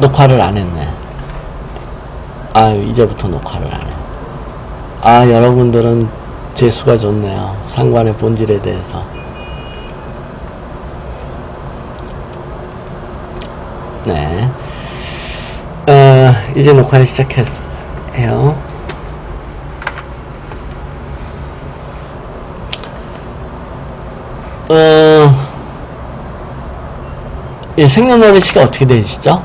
녹화를 안 했네. 아, 이제부터 녹화를 안 해. 아, 여러분들은 재수가 좋네요. 상관의 본질에 대해서. 네. 이제 녹화를 시작해요. 예, 생년월일시가 어떻게 되시죠?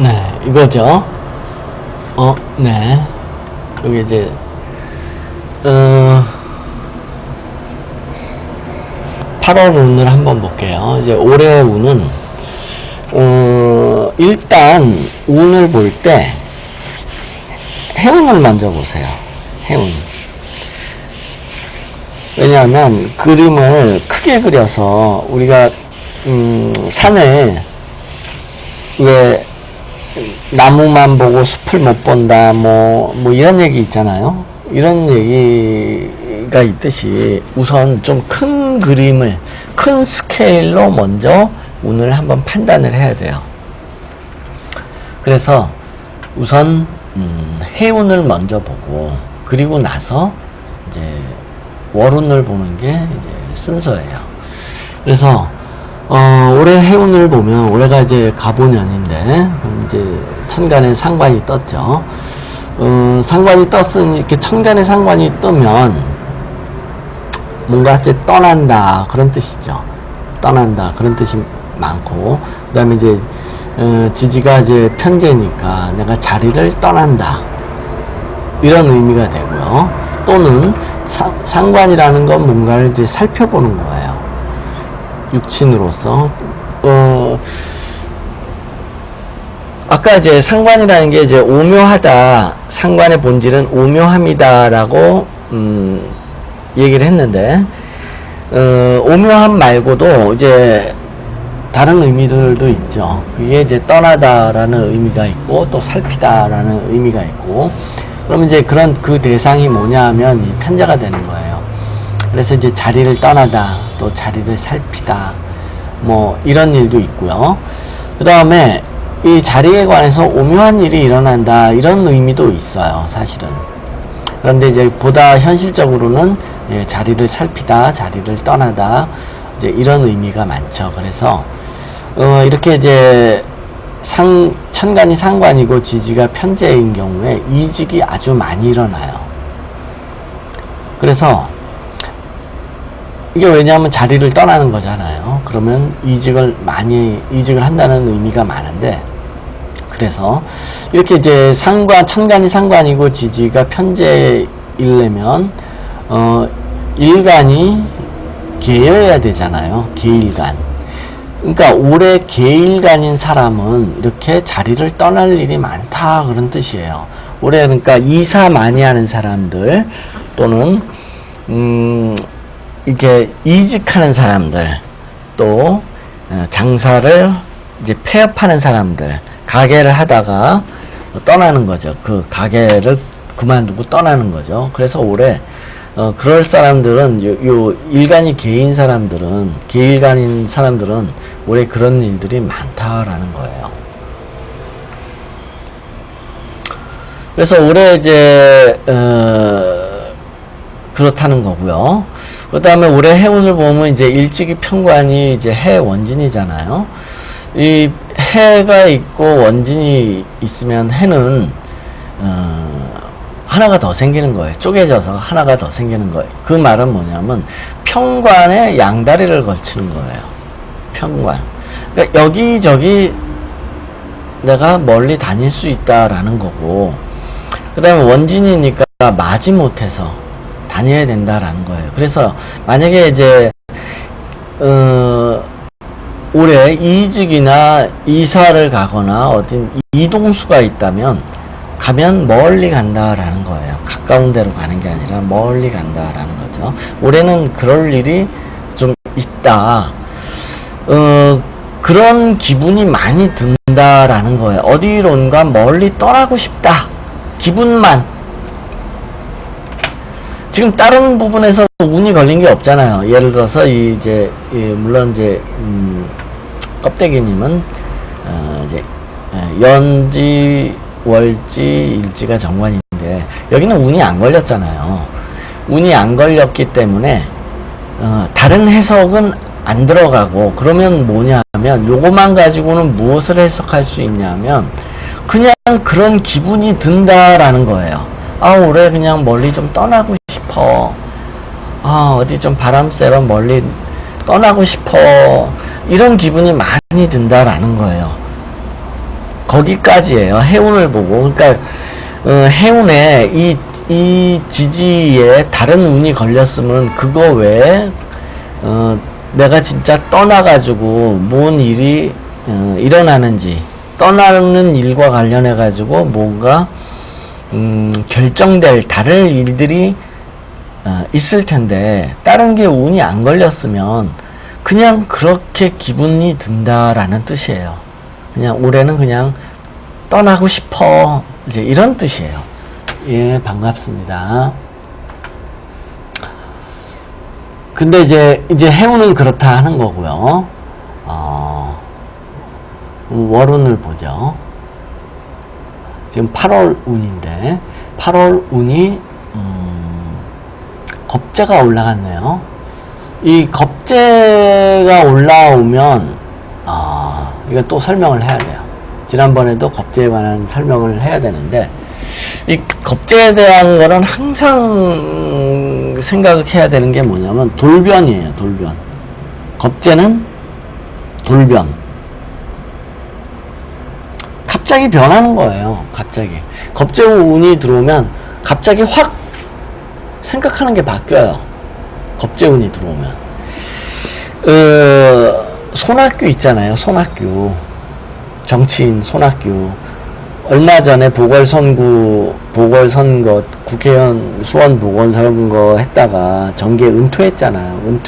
네, 이거죠. 네. 여기 이제, 8월 운을 한번 볼게요. 이제 올해 운은, 일단, 운을 볼 때, 해운을 먼저 보세요. 해운. 왜냐하면, 그림을 크게 그려서, 우리가, 산에, 왜, 나무만 보고 숲을 못 본다, 뭐 이런 얘기 있잖아요. 이런 얘기가 있듯이 우선 좀 큰 그림을, 큰 스케일로 먼저 운을 한번 판단을 해야 돼요. 그래서 우선, 해운을 먼저 보고, 그리고 나서 이제 월운을 보는 게 이제 순서예요. 그래서 올해 해운을 보면, 올해가 이제 갑오년인데, 이제 천간에 상관이 떴죠. 상관이 떴으니, 이렇게 천간에 상관이 뜨면, 뭔가 이제 떠난다, 그런 뜻이죠. 떠난다, 그런 뜻이 많고, 그 다음에 이제, 지지가 이제 편재니까, 내가 자리를 떠난다, 이런 의미가 되고요. 또는, 상관이라는 건 뭔가를 이제 살펴보는 거예요. 육친으로서. 아까 이제 상관이라는 게 이제 오묘하다, 상관의 본질은 오묘함이다라고 얘기를 했는데, 오묘함 말고도 이제 다른 의미들도 있죠. 그게 이제 떠나다라는 의미가 있고, 또 살피다라는 의미가 있고, 그럼 이제 그런 그 대상이 뭐냐 하면 이 편자가 되는 거예요. 그래서 이제 자리를 떠나다, 또 자리를 살피다, 뭐 이런 일도 있고요. 그 다음에 이 자리에 관해서 오묘한 일이 일어난다, 이런 의미도 있어요, 사실은. 그런데 이제 보다 현실적으로는 자리를 살피다, 자리를 떠나다, 이제 이런 의미가 많죠. 그래서 이렇게 이제 천간이 상관이고 지지가 편재인 경우에 이직이 아주 많이 일어나요. 그래서 이게 왜냐하면 자리를 떠나는 거잖아요. 그러면 이직을 한다는 의미가 많은데, 그래서 이렇게 이제 천간이 상관이고 지지가 편재이려면 일간이 개여야 되잖아요. 개일간. 그러니까 올해 개일간인 사람은 이렇게 자리를 떠날 일이 많다, 그런 뜻이에요. 올해 그러니까 이사 많이 하는 사람들, 또는 이렇게 이직하는 사람들, 또 장사를 이제 폐업하는 사람들, 가게를 하다가 떠나는 거죠. 그 가게를 그만두고 떠나는 거죠. 그래서 올해 그럴 사람들은, 요 일간이 개인 사람들은, 개일간인 사람들은 올해 그런 일들이 많다라는 거예요. 그래서 올해 이제 그렇다는 거고요. 그 다음에 올해 해운을 보면 이제 일찍이 편관이 이제 해 원진이잖아요. 이 해가 있고 원진이 있으면 해는 하나가 더 생기는 거예요. 쪼개져서 하나가 더 생기는 거예요. 그 말은 뭐냐면 편관에 양다리를 걸치는 거예요. 편관. 그러니까 여기저기 내가 멀리 다닐 수 있다라는 거고, 그 다음에 원진이니까 마지못해서 다녀야 된다라는 거예요. 그래서 만약에 이제 올해 이직이나 이사를 가거나 어떤 이동수가 있다면 가면 멀리 간다라는 거예요. 가까운 데로 가는 게 아니라 멀리 간다라는 거죠. 올해는 그럴 일이 좀 있다. 그런 기분이 많이 든다라는 거예요. 어디론가 멀리 떠나고 싶다. 기분만. 지금 다른 부분에서 운이 걸린 게 없잖아요. 예를 들어서 물론 이제 껍데기님은 이제 연지, 월지, 일지가 정관인데 여기는 운이 안 걸렸잖아요. 운이 안 걸렸기 때문에 다른 해석은 안 들어가고, 그러면 뭐냐면 요거만 가지고는 무엇을 해석할 수 있냐면 그냥 그런 기분이 든다라는 거예요. 아, 올해 그냥 멀리 좀 떠나고 싶어. 아, 어디 좀 바람 쐬러 멀리 떠나고 싶어. 이런 기분이 많이 든다라는 거예요. 거기까지예요. 해운을 보고. 그러니까 해운에 이 지지에 다른 운이 걸렸으면 그거 외에 내가 진짜 떠나가지고 뭔 일이 일어나는지, 떠나는 일과 관련해 가지고 뭔가 결정될 다른 일들이 있을 텐데, 다른 게 운이 안 걸렸으면 그냥 그렇게 기분이 든다라는 뜻이에요. 그냥 올해는 그냥 떠나고 싶어, 이제 이런 뜻이에요. 예, 반갑습니다. 근데 이제 해운은 그렇다 하는 거고요. 월운을 보죠. 지금 8월 운인데 8월 운이 겁재가 올라갔네요. 이 겁재가 올라오면 이거 또 설명을 해야 돼요. 지난번에도 겁재에 관한 설명을 해야 되는데, 이 겁재에 대한 거는 항상 생각해야 되는 게 뭐냐면 돌변이에요. 돌변. 겁재는 돌변. 갑자기 변하는 거예요. 갑자기. 겁재 운이 들어오면 갑자기 확 생각하는 게 바뀌어요. 겁재 운이 들어오면. 손학규 있잖아요. 손학규. 정치인 손학규. 얼마 전에 보궐선거, 국회의원 수원 보궐선거 했다가 정계 은퇴했잖아요.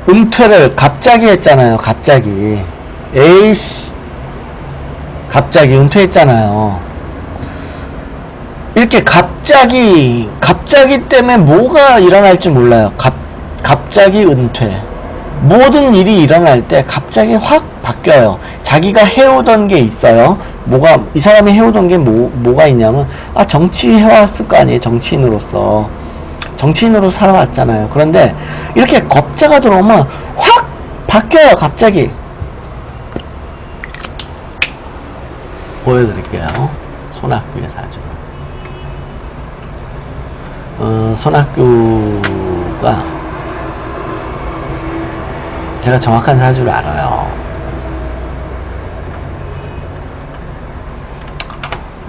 은퇴를 갑자기 했잖아요. 갑자기. 에이씨. 갑자기 은퇴했잖아요. 이렇게 갑자기 때문에 뭐가 일어날지 몰라요. 갑자기 은퇴. 모든 일이 일어날 때 갑자기 확 바뀌어요. 자기가 해오던 게 있어요. 이 사람이 해오던 게 뭐가 있냐면, 정치 해왔을 거 아니에요. 정치인으로 살아왔잖아요. 그런데 이렇게 겁재가 들어오면 확 바뀌어요. 갑자기. 보여드릴게요. 손학규의 사주. 손학규가 제가 정확한 사주를 알아요.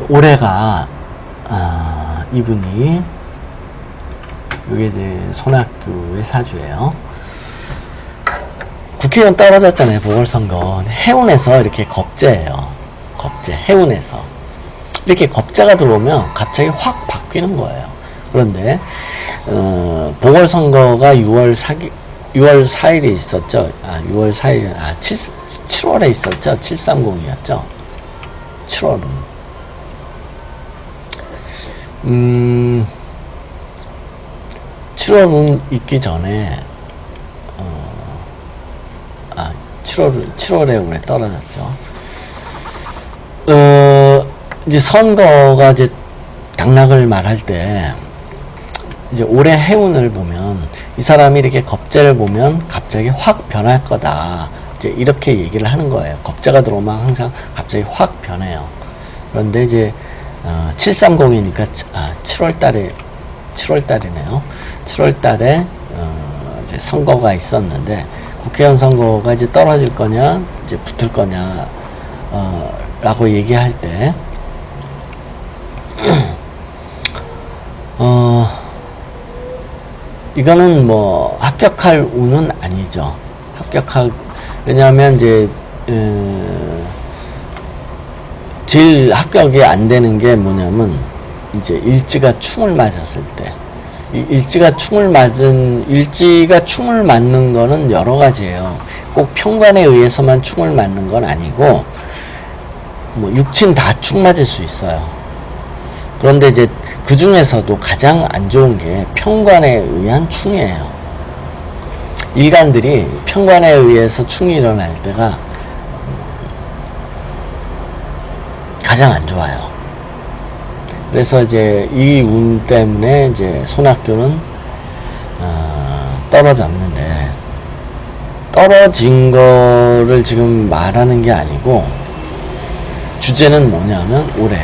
올해가 이분이 이게 이제 손학규의 사주예요. 국회의원 떨어졌잖아요. 보궐선거. 해운에서 이렇게 겁재예요. 겁재. 해운에서 이렇게 겁재가 들어오면 갑자기 확 바뀌는 거예요. 그런데 보궐선거가 6월 4일에 있었죠. 6월 4일, 7월에 있었죠. 730이었죠. 7월은. 7월은 있기 전에, 7월에 올해 떨어졌죠. 이제 선거가 이제 당락을 말할 때, 이제 올해 해운을 보면 이 사람이 이렇게 겁재를 보면 갑자기 확 변할 거다, 이제 이렇게 얘기를 하는 거예요. 겁재가 들어오면 항상 갑자기 확 변해요. 그런데 이제 730이니까 7월달이네요. 7월달에 이제 선거가 있었는데 국회의원 선거가 이제 떨어질 거냐, 이제 붙을 거냐, 라고 얘기할 때, 이거는 뭐, 합격할 운은 아니죠. 왜냐하면 이제, 제일 합격이 안 되는 게 뭐냐면, 이제 일지가 충을 맞았을 때, 일지가 충을 맞는 거는 여러 가지예요. 꼭 평관에 의해서만 충을 맞는 건 아니고, 뭐, 육친 다 충 맞을 수 있어요. 그런데 이제 그 중에서도 가장 안 좋은 게 평관에 의한 충이에요. 일간들이 평관에 의해서 충이 일어날 때가 가장 안 좋아요. 그래서 이제 이 운 때문에 이제 손학규는 떨어졌는데, 떨어진 거를 지금 말하는 게 아니고, 주제는 뭐냐면 올해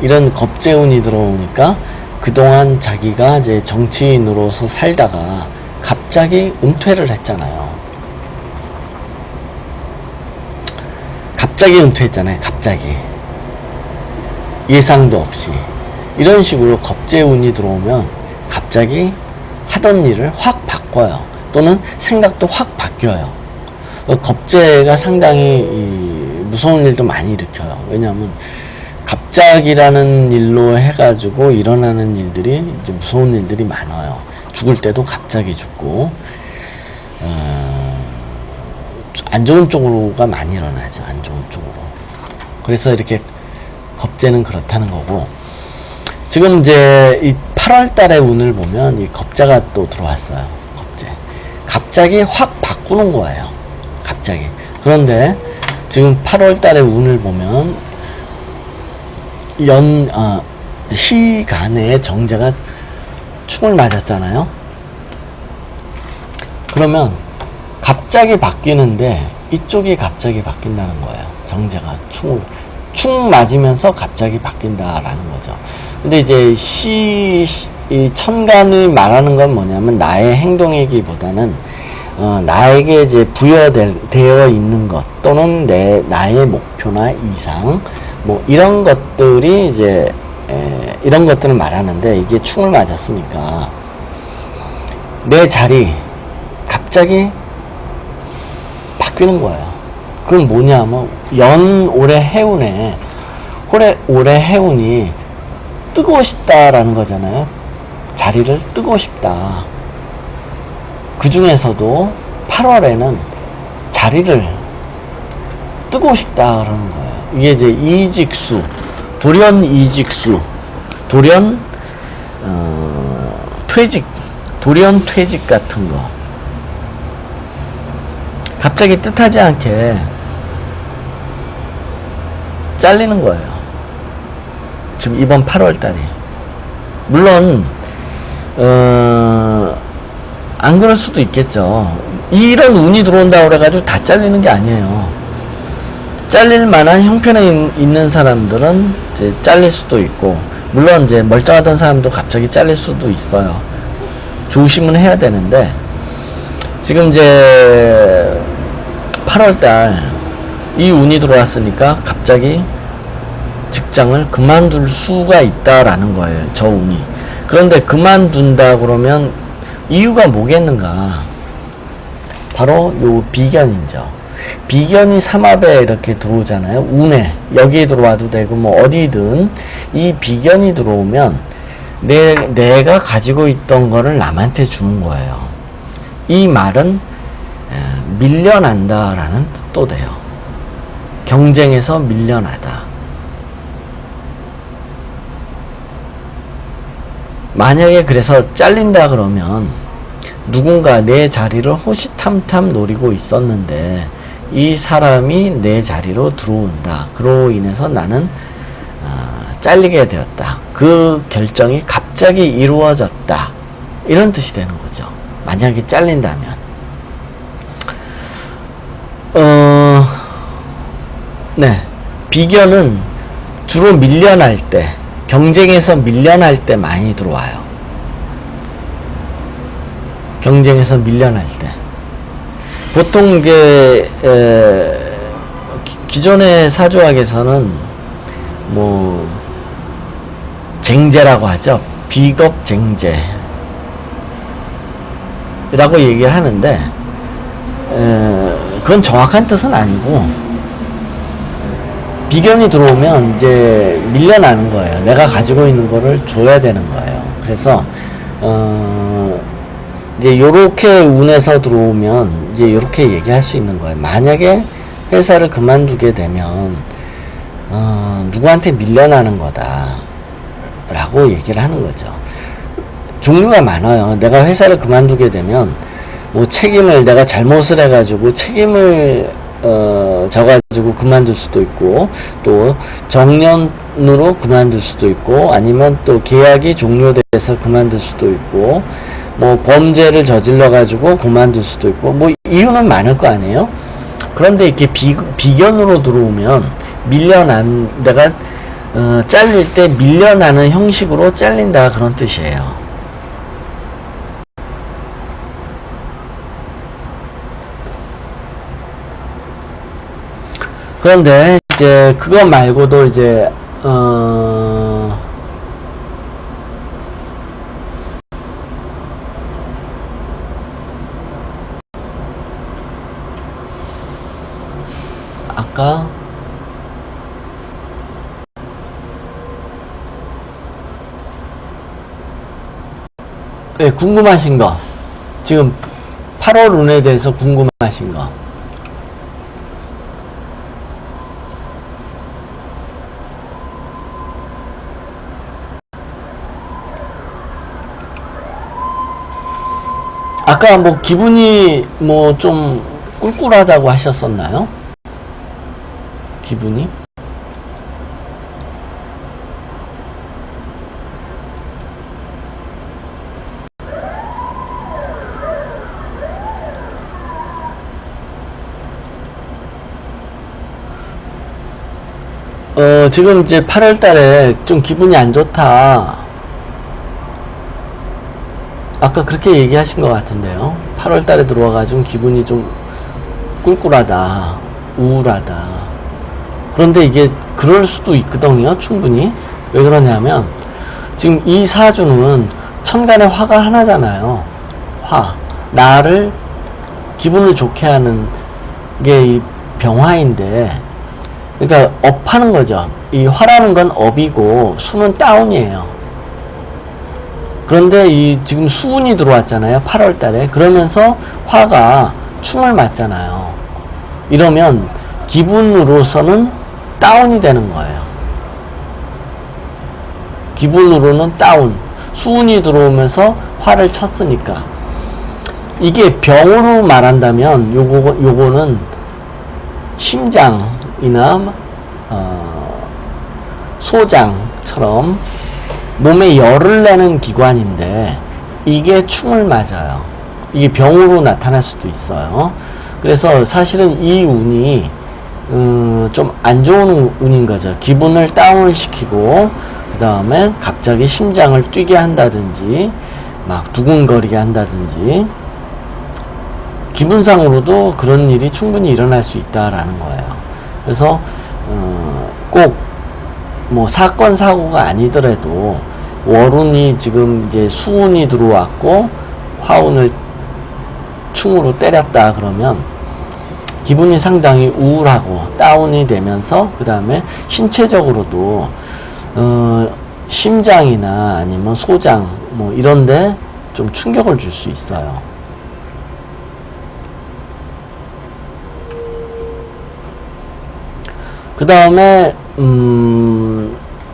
이런 겁재운이 들어오니까 그동안 자기가 이제 정치인으로서 살다가 갑자기 은퇴를 했잖아요. 갑자기 은퇴했잖아요. 갑자기. 예상도 없이. 이런 식으로 겁재운이 들어오면 갑자기 하던 일을 확 바꿔요. 또는 생각도 확 바뀌어요. 겁재가 상당히 무서운 일도 많이 일으켜요. 왜냐하면 갑작이라는 일로 해가지고 일어나는 일들이 이제 무서운 일들이 많아요. 죽을 때도 갑자기 죽고, 안 좋은 쪽으로가 많이 일어나죠. 안 좋은 쪽으로. 그래서 이렇게 겁재는 그렇다는 거고, 지금 이제 이 8월 달의 운을 보면 이 겁재가 또 들어왔어요. 겁재. 갑자기 확 바꾸는 거예요. 갑자기. 그런데 지금 8월 달의 운을 보면 시간에 정제가 충을 맞았잖아요. 그러면 갑자기 바뀌는데 이쪽이 갑자기 바뀐다는 거예요. 정제가 충 맞으면서 갑자기 바뀐다라는 거죠. 근데 이제 이 천간이 말하는 건 뭐냐면 나의 행동이기보다는 나에게 이제 부여되어 있는 것 또는 나의 목표나 이상 뭐 이런 것들이 이제 이런 것들을 말하는데, 이게 충을 맞았으니까 내 자리 갑자기 바뀌는 거예요. 그건 뭐냐면 올해 해운에 올해 해운이 뜨고 싶다라는 거잖아요. 자리를 뜨고 싶다. 그 중에서도 8월에는 자리를 뜨고 싶다 그러는 거예요. 이게 이제 이직수, 돌연 이직수, 돌연 퇴직 같은 거. 갑자기 뜻하지 않게 잘리는 거예요. 지금 이번 8월 달이. 물론 안 그럴 수도 있겠죠. 이런 운이 들어온다 그래가지고 다 잘리는 게 아니에요. 잘릴 만한 형편에 있는 사람들은 이제 잘릴 수도 있고, 물론 이제 멀쩡하던 사람도 갑자기 잘릴 수도 있어요. 조심은 해야 되는데, 지금 이제 8월달 이 운이 들어왔으니까 갑자기 직장을 그만둘 수가 있다라는 거예요. 저 운이. 그런데 그만둔다 그러면 이유가 뭐겠는가? 바로 요 비견이죠. 비견이 삼합에 이렇게 들어오잖아요. 운에 여기에 들어와도 되고 뭐 어디든 이 비견이 들어오면 내가 가지고 있던 거를 남한테 주는 거예요. 이 말은 밀려난다 라는 뜻도 돼요. 경쟁에서 밀려나다. 만약에 그래서 잘린다 그러면 누군가 내 자리를 호시탐탐 노리고 있었는데 이 사람이 내 자리로 들어온다. 그로 인해서 나는 잘리게 되었다. 그 결정이 갑자기 이루어졌다. 이런 뜻이 되는 거죠. 만약에 잘린다면. 네. 비견은 주로 밀려날 때, 경쟁에서 밀려날 때 많이 들어와요. 경쟁에서 밀려날 때. 보통 이게 기존의 사주학에서는 뭐 쟁제라고 하죠. 비겁쟁제 라고 얘기를 하는데 그건 정확한 뜻은 아니고, 비견이 들어오면 이제 밀려나는 거예요. 내가 가지고 있는 거를 줘야 되는 거예요. 그래서 이제 요렇게 운에서 들어오면 이제 요렇게 얘기할 수 있는 거예요. 만약에 회사를 그만두게 되면 누구한테 밀려나는 거다 라고 얘기를 하는 거죠. 종류가 많아요. 내가 회사를 그만두게 되면 뭐 책임을, 내가 잘못을 해가지고 책임을 져가지고 그만둘 수도 있고, 또 정년으로 그만둘 수도 있고, 아니면 또 계약이 종료돼서 그만둘 수도 있고, 뭐 범죄를 저질러 가지고 그만둘 수도 있고, 뭐 이유는 많을 거 아니에요. 그런데 이렇게 비견으로 들어오면 내가 잘릴 때 밀려나는 형식으로 잘린다, 그런 뜻이에요. 그런데 이제 그거 말고도 이제 아까 네, 궁금하신 거, 지금 8월 운에 대해서 궁금하신 거. 아까 뭐 기분이 뭐 좀 꿀꿀하다고 하셨었나요? 기분이? 지금 이제 8월 달에 좀 기분이 안 좋다, 아까 그렇게 얘기하신 것 같은데요. 8월 달에 들어와가지고 기분이 좀 꿀꿀하다, 우울하다. 그런데 이게 그럴 수도 있거든요, 충분히. 왜 그러냐면, 지금 이 사주는 천간에 화가 하나잖아요. 화. 나를 기분을 좋게 하는 게 이 병화인데, 그러니까 업하는 거죠. 이 화라는 건 업이고 수는 다운이에요. 그런데 이 지금 수운이 들어왔잖아요, 8월 달에. 그러면서 화가 충을 맞잖아요. 이러면 기분으로서는 다운이 되는 거예요. 기분으로는 다운. 수운이 들어오면서 화를 쳤으니까. 이게 병으로 말한다면 요거는 심장이나 소장처럼 몸에 열을 내는 기관인데, 이게 충을 맞아요. 이게 병으로 나타날 수도 있어요. 그래서 사실은 이 운이 좀 안 좋은 운인 거죠. 기분을 다운을 시키고, 그 다음에 갑자기 심장을 뛰게 한다든지 막 두근거리게 한다든지, 기분상으로도 그런 일이 충분히 일어날 수 있다라는 거예요. 그래서 꼭 뭐 사건 사고가 아니더라도 월운이 지금 이제 수운이 들어왔고 화운을 충으로 때렸다 그러면 기분이 상당히 우울하고 다운이 되면서, 그 다음에 신체적으로도 심장이나 아니면 소장 뭐 이런데 좀 충격을 줄 수 있어요. 그 다음에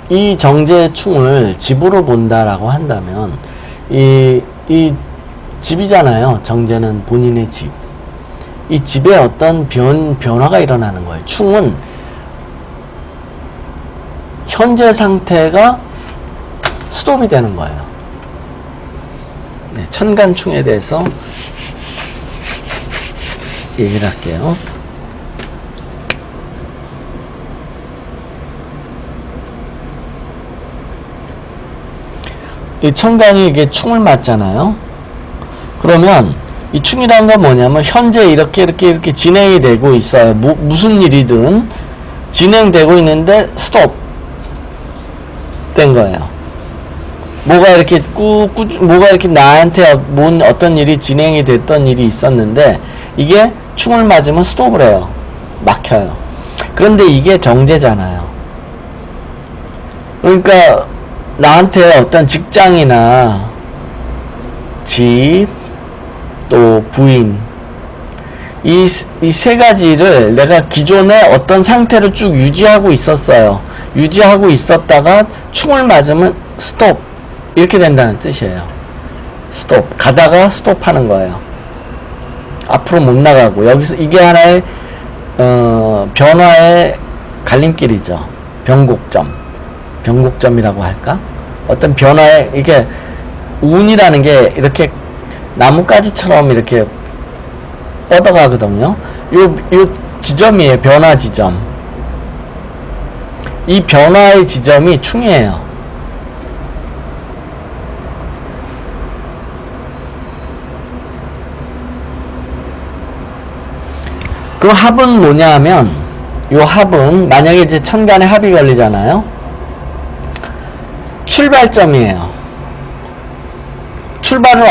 이 정제충을 집으로 본다라고 한다면, 이 집이잖아요. 정제는 본인의 집. 이 집에 어떤 변화가 일어나는 거예요. 충은 현재 상태가 스톱이 되는 거예요. 네, 천간충에 대해서 얘기를 할게요. 이 천간이 이게 충을 맞잖아요. 그러면 이 충이라는 건 뭐냐면 현재 이렇게 진행이 되고 있어요. 무슨 일이든 진행되고 있는데 스톱 된 거예요. 뭐가 이렇게 뭐가 이렇게 나한테 어떤 일이 진행이 됐던 일이 있었는데 이게 충을 맞으면 스톱을 해요. 막혀요. 그런데 이게 정제잖아요. 그러니까 나한테 어떤 직장이나 집, 또 부인, 이 세 가지를 내가 기존에 어떤 상태를 쭉 유지하고 있었어요. 유지하고 있었다가 충을 맞으면 스톱, 이렇게 된다는 뜻이에요. 스톱, 가다가 스톱하는 거예요. 앞으로 못 나가고. 여기서 이게 하나의 변화의 갈림길이죠. 변곡점이라고 할까? 어떤 변화의, 이게 운이라는 게 이렇게 나뭇가지처럼 이렇게 뻗어가거든요. 요 지점이에요. 변화 지점. 이 변화의 지점이 충이에요. 그럼 합은 뭐냐 하면, 요 합은 만약에 이제 천간에 합이 걸리잖아요. 출발점이에요. 출발을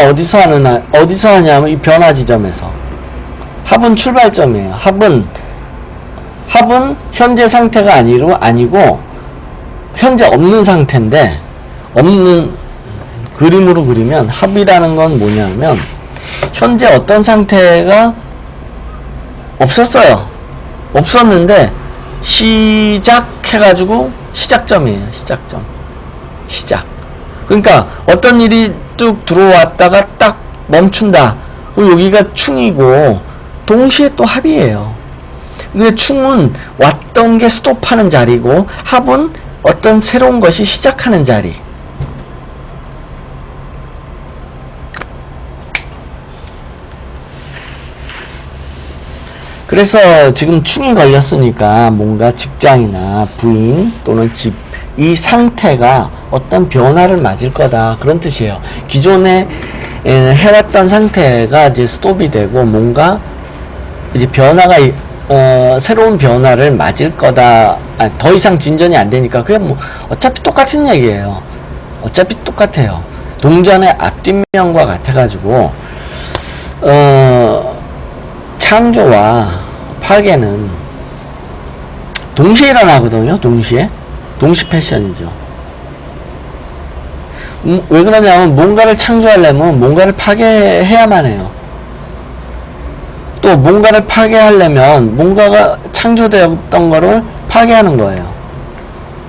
어디서 하냐면 이 변화 지점에서. 합은 출발점이에요. 합은 현재 상태가 아니고 현재 없는 상태인데, 없는 그림으로 그리면 합이라는 건 뭐냐면 현재 어떤 상태가 없었어요. 없었는데 시작해가지고 시작점이에요. 시작. 그러니까 어떤 일이 쭉 들어왔다가 딱 멈춘다. 그럼 여기가 충이고 동시에 또 합이에요. 근데 충은 왔던 게 스톱하는 자리고 합은 어떤 새로운 것이 시작하는 자리. 그래서 지금 충이 걸렸으니까 뭔가 직장이나 부인 또는 집, 이 상태가 어떤 변화를 맞을 거다, 그런 뜻이에요. 기존에 해왔던 상태가 이제 스톱이 되고 뭔가 이제 변화가 새로운 변화를 맞을 거다. 더 이상 진전이 안 되니까 그냥 뭐 어차피 똑같은 얘기예요. 어차피 똑같아요. 동전의 앞뒷면과 같아가지고 창조와 파괴는 동시에 일어나거든요. 동시 패션이죠. 왜 그러냐면 뭔가를 창조하려면 뭔가를 파괴해야만 해요. 또 뭔가를 파괴하려면 뭔가가 창조되었던 거를 파괴하는 거예요.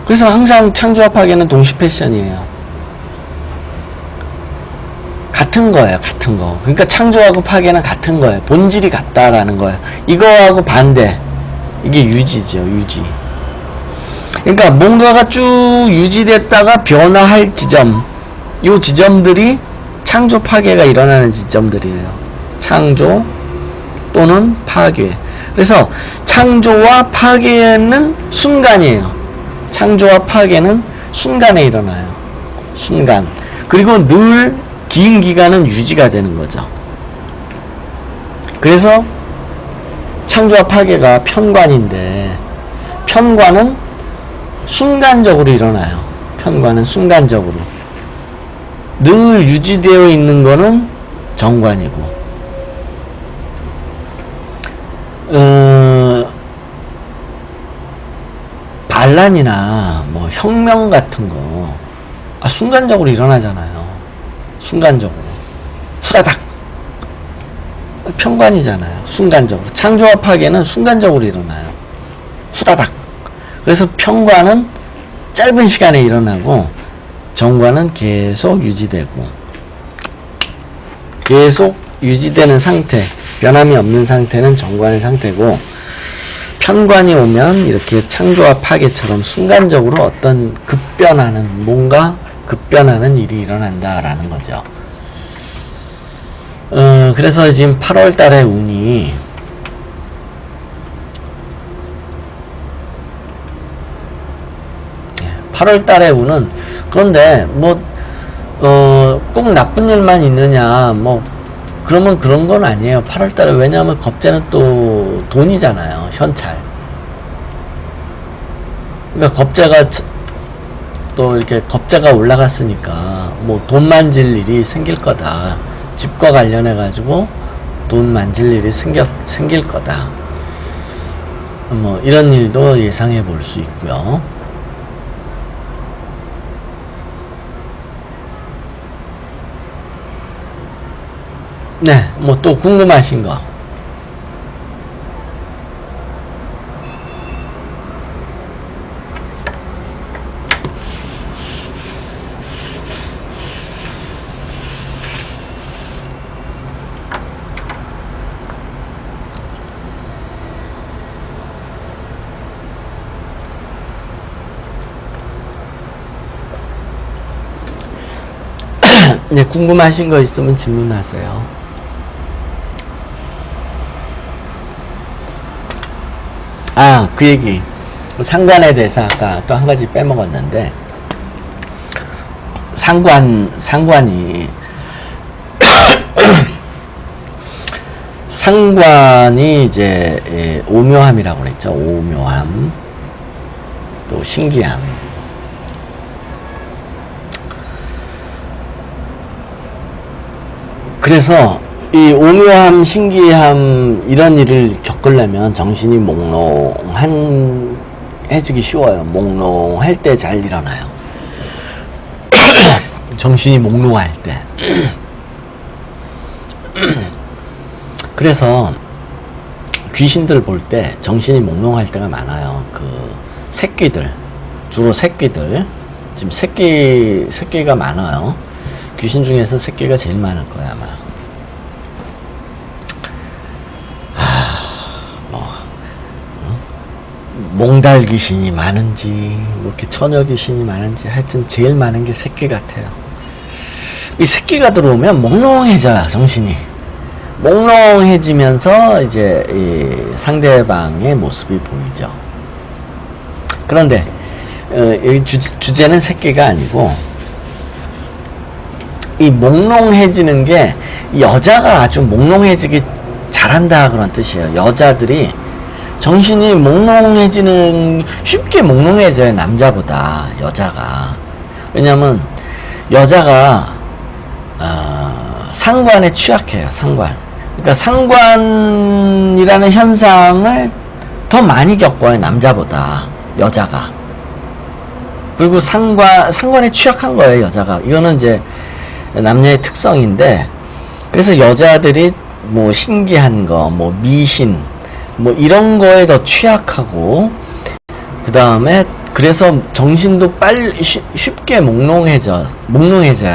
그래서 항상 창조와 파괴는 동시 패션이에요. 같은 거예요. 같은 거. 그러니까 창조하고 파괴는 같은 거예요. 본질이 같다라는 거예요. 이거하고 반대. 이게 유지죠. 유지. 그러니까 뭔가가 쭉 유지됐다가 변화할 지점, 요 지점들이 창조 파괴가 일어나는 지점들이에요. 창조 또는 파괴. 그래서 창조와 파괴는 순간이에요. 창조와 파괴는 순간에 일어나요. 순간. 그리고 늘 긴 기간은 유지가 되는 거죠. 그래서 창조와 파괴가 편관인데, 편관은 순간적으로 일어나요. 편관은 순간적으로. 늘 유지되어 있는 거는 정관이고. 반란이나 뭐 혁명 같은 거 순간적으로 일어나잖아요. 순간적으로 후다닥. 편관이잖아요. 순간적으로. 창조와 파괴는 순간적으로 일어나요. 후다닥. 그래서 편관은 짧은 시간에 일어나고 정관은 계속 유지되고, 계속 유지되는 상태, 변함이 없는 상태는 정관의 상태고, 편관이 오면 이렇게 창조와 파괴처럼 순간적으로 어떤 뭔가 급변하는 일이 일어난다라는 거죠. 그래서 지금 8월 달의 운이 8월 달의 운은, 그런데 꼭 나쁜 일만 있느냐, 그러면 그런 건 아니에요. 8월 달에. 왜냐하면 겁재는 또 돈이잖아요. 현찰. 그러니까 겁재가 또 이렇게 겁재가 올라갔으니까 뭐 돈 만질 일이 생길 거다. 집과 관련해 가지고 돈 만질 일이 생길 거다. 뭐 이런 일도 예상해 볼 수 있고요. 네, 뭐 또 궁금하신 거. 네, 궁금하신 거 있으면 질문하세요. 아, 그 얘기. 상관에 대해서 아까 또 한 가지 빼먹었는데, 상관이, 상관이 이제, 오묘함이라고 그랬죠. 오묘함. 또 신기함. 그래서, 이 오묘함, 신기함 이런 일을 겪으려면 정신이 몽롱해지기 쉬워요. 몽롱할 때 잘 일어나요. 정신이 몽롱할 때. 그래서 귀신들 볼 때 정신이 몽롱할 때가 많아요. 그 새끼들, 주로 새끼들. 지금 새끼가 많아요. 귀신 중에서 새끼가 제일 많을 거야 아마. 몽달 귀신이 많은지 뭐 이렇게 처녀 귀신이 많은지 하여튼 제일 많은 게 새끼 같아요. 이 새끼가 들어오면 몽롱해져요. 정신이 몽롱해지면서 이제 이 상대방의 모습이 보이죠. 그런데 이 주제는 새끼가 아니고 이 몽롱해지는 게 여자가 아주 몽롱해지기 잘한다 그런 뜻이에요. 여자들이 정신이 쉽게 몽롱해져요. 남자보다 현자가. 왜냐면 여자가 상관에 취약해요. 상관. 그러니까 상관이라는 현상을 더 많이 겪어요. 남자보다 여자가. 그리고 상관에 취약한 거예요. 여자가. 이거는 이제 남녀의 특성인데, 그래서 여자들이 뭐 신기한 거, 뭐 미신 뭐 이런 거에 더 취약하고, 그 다음에 그래서 정신도 쉽게 몽롱해져요.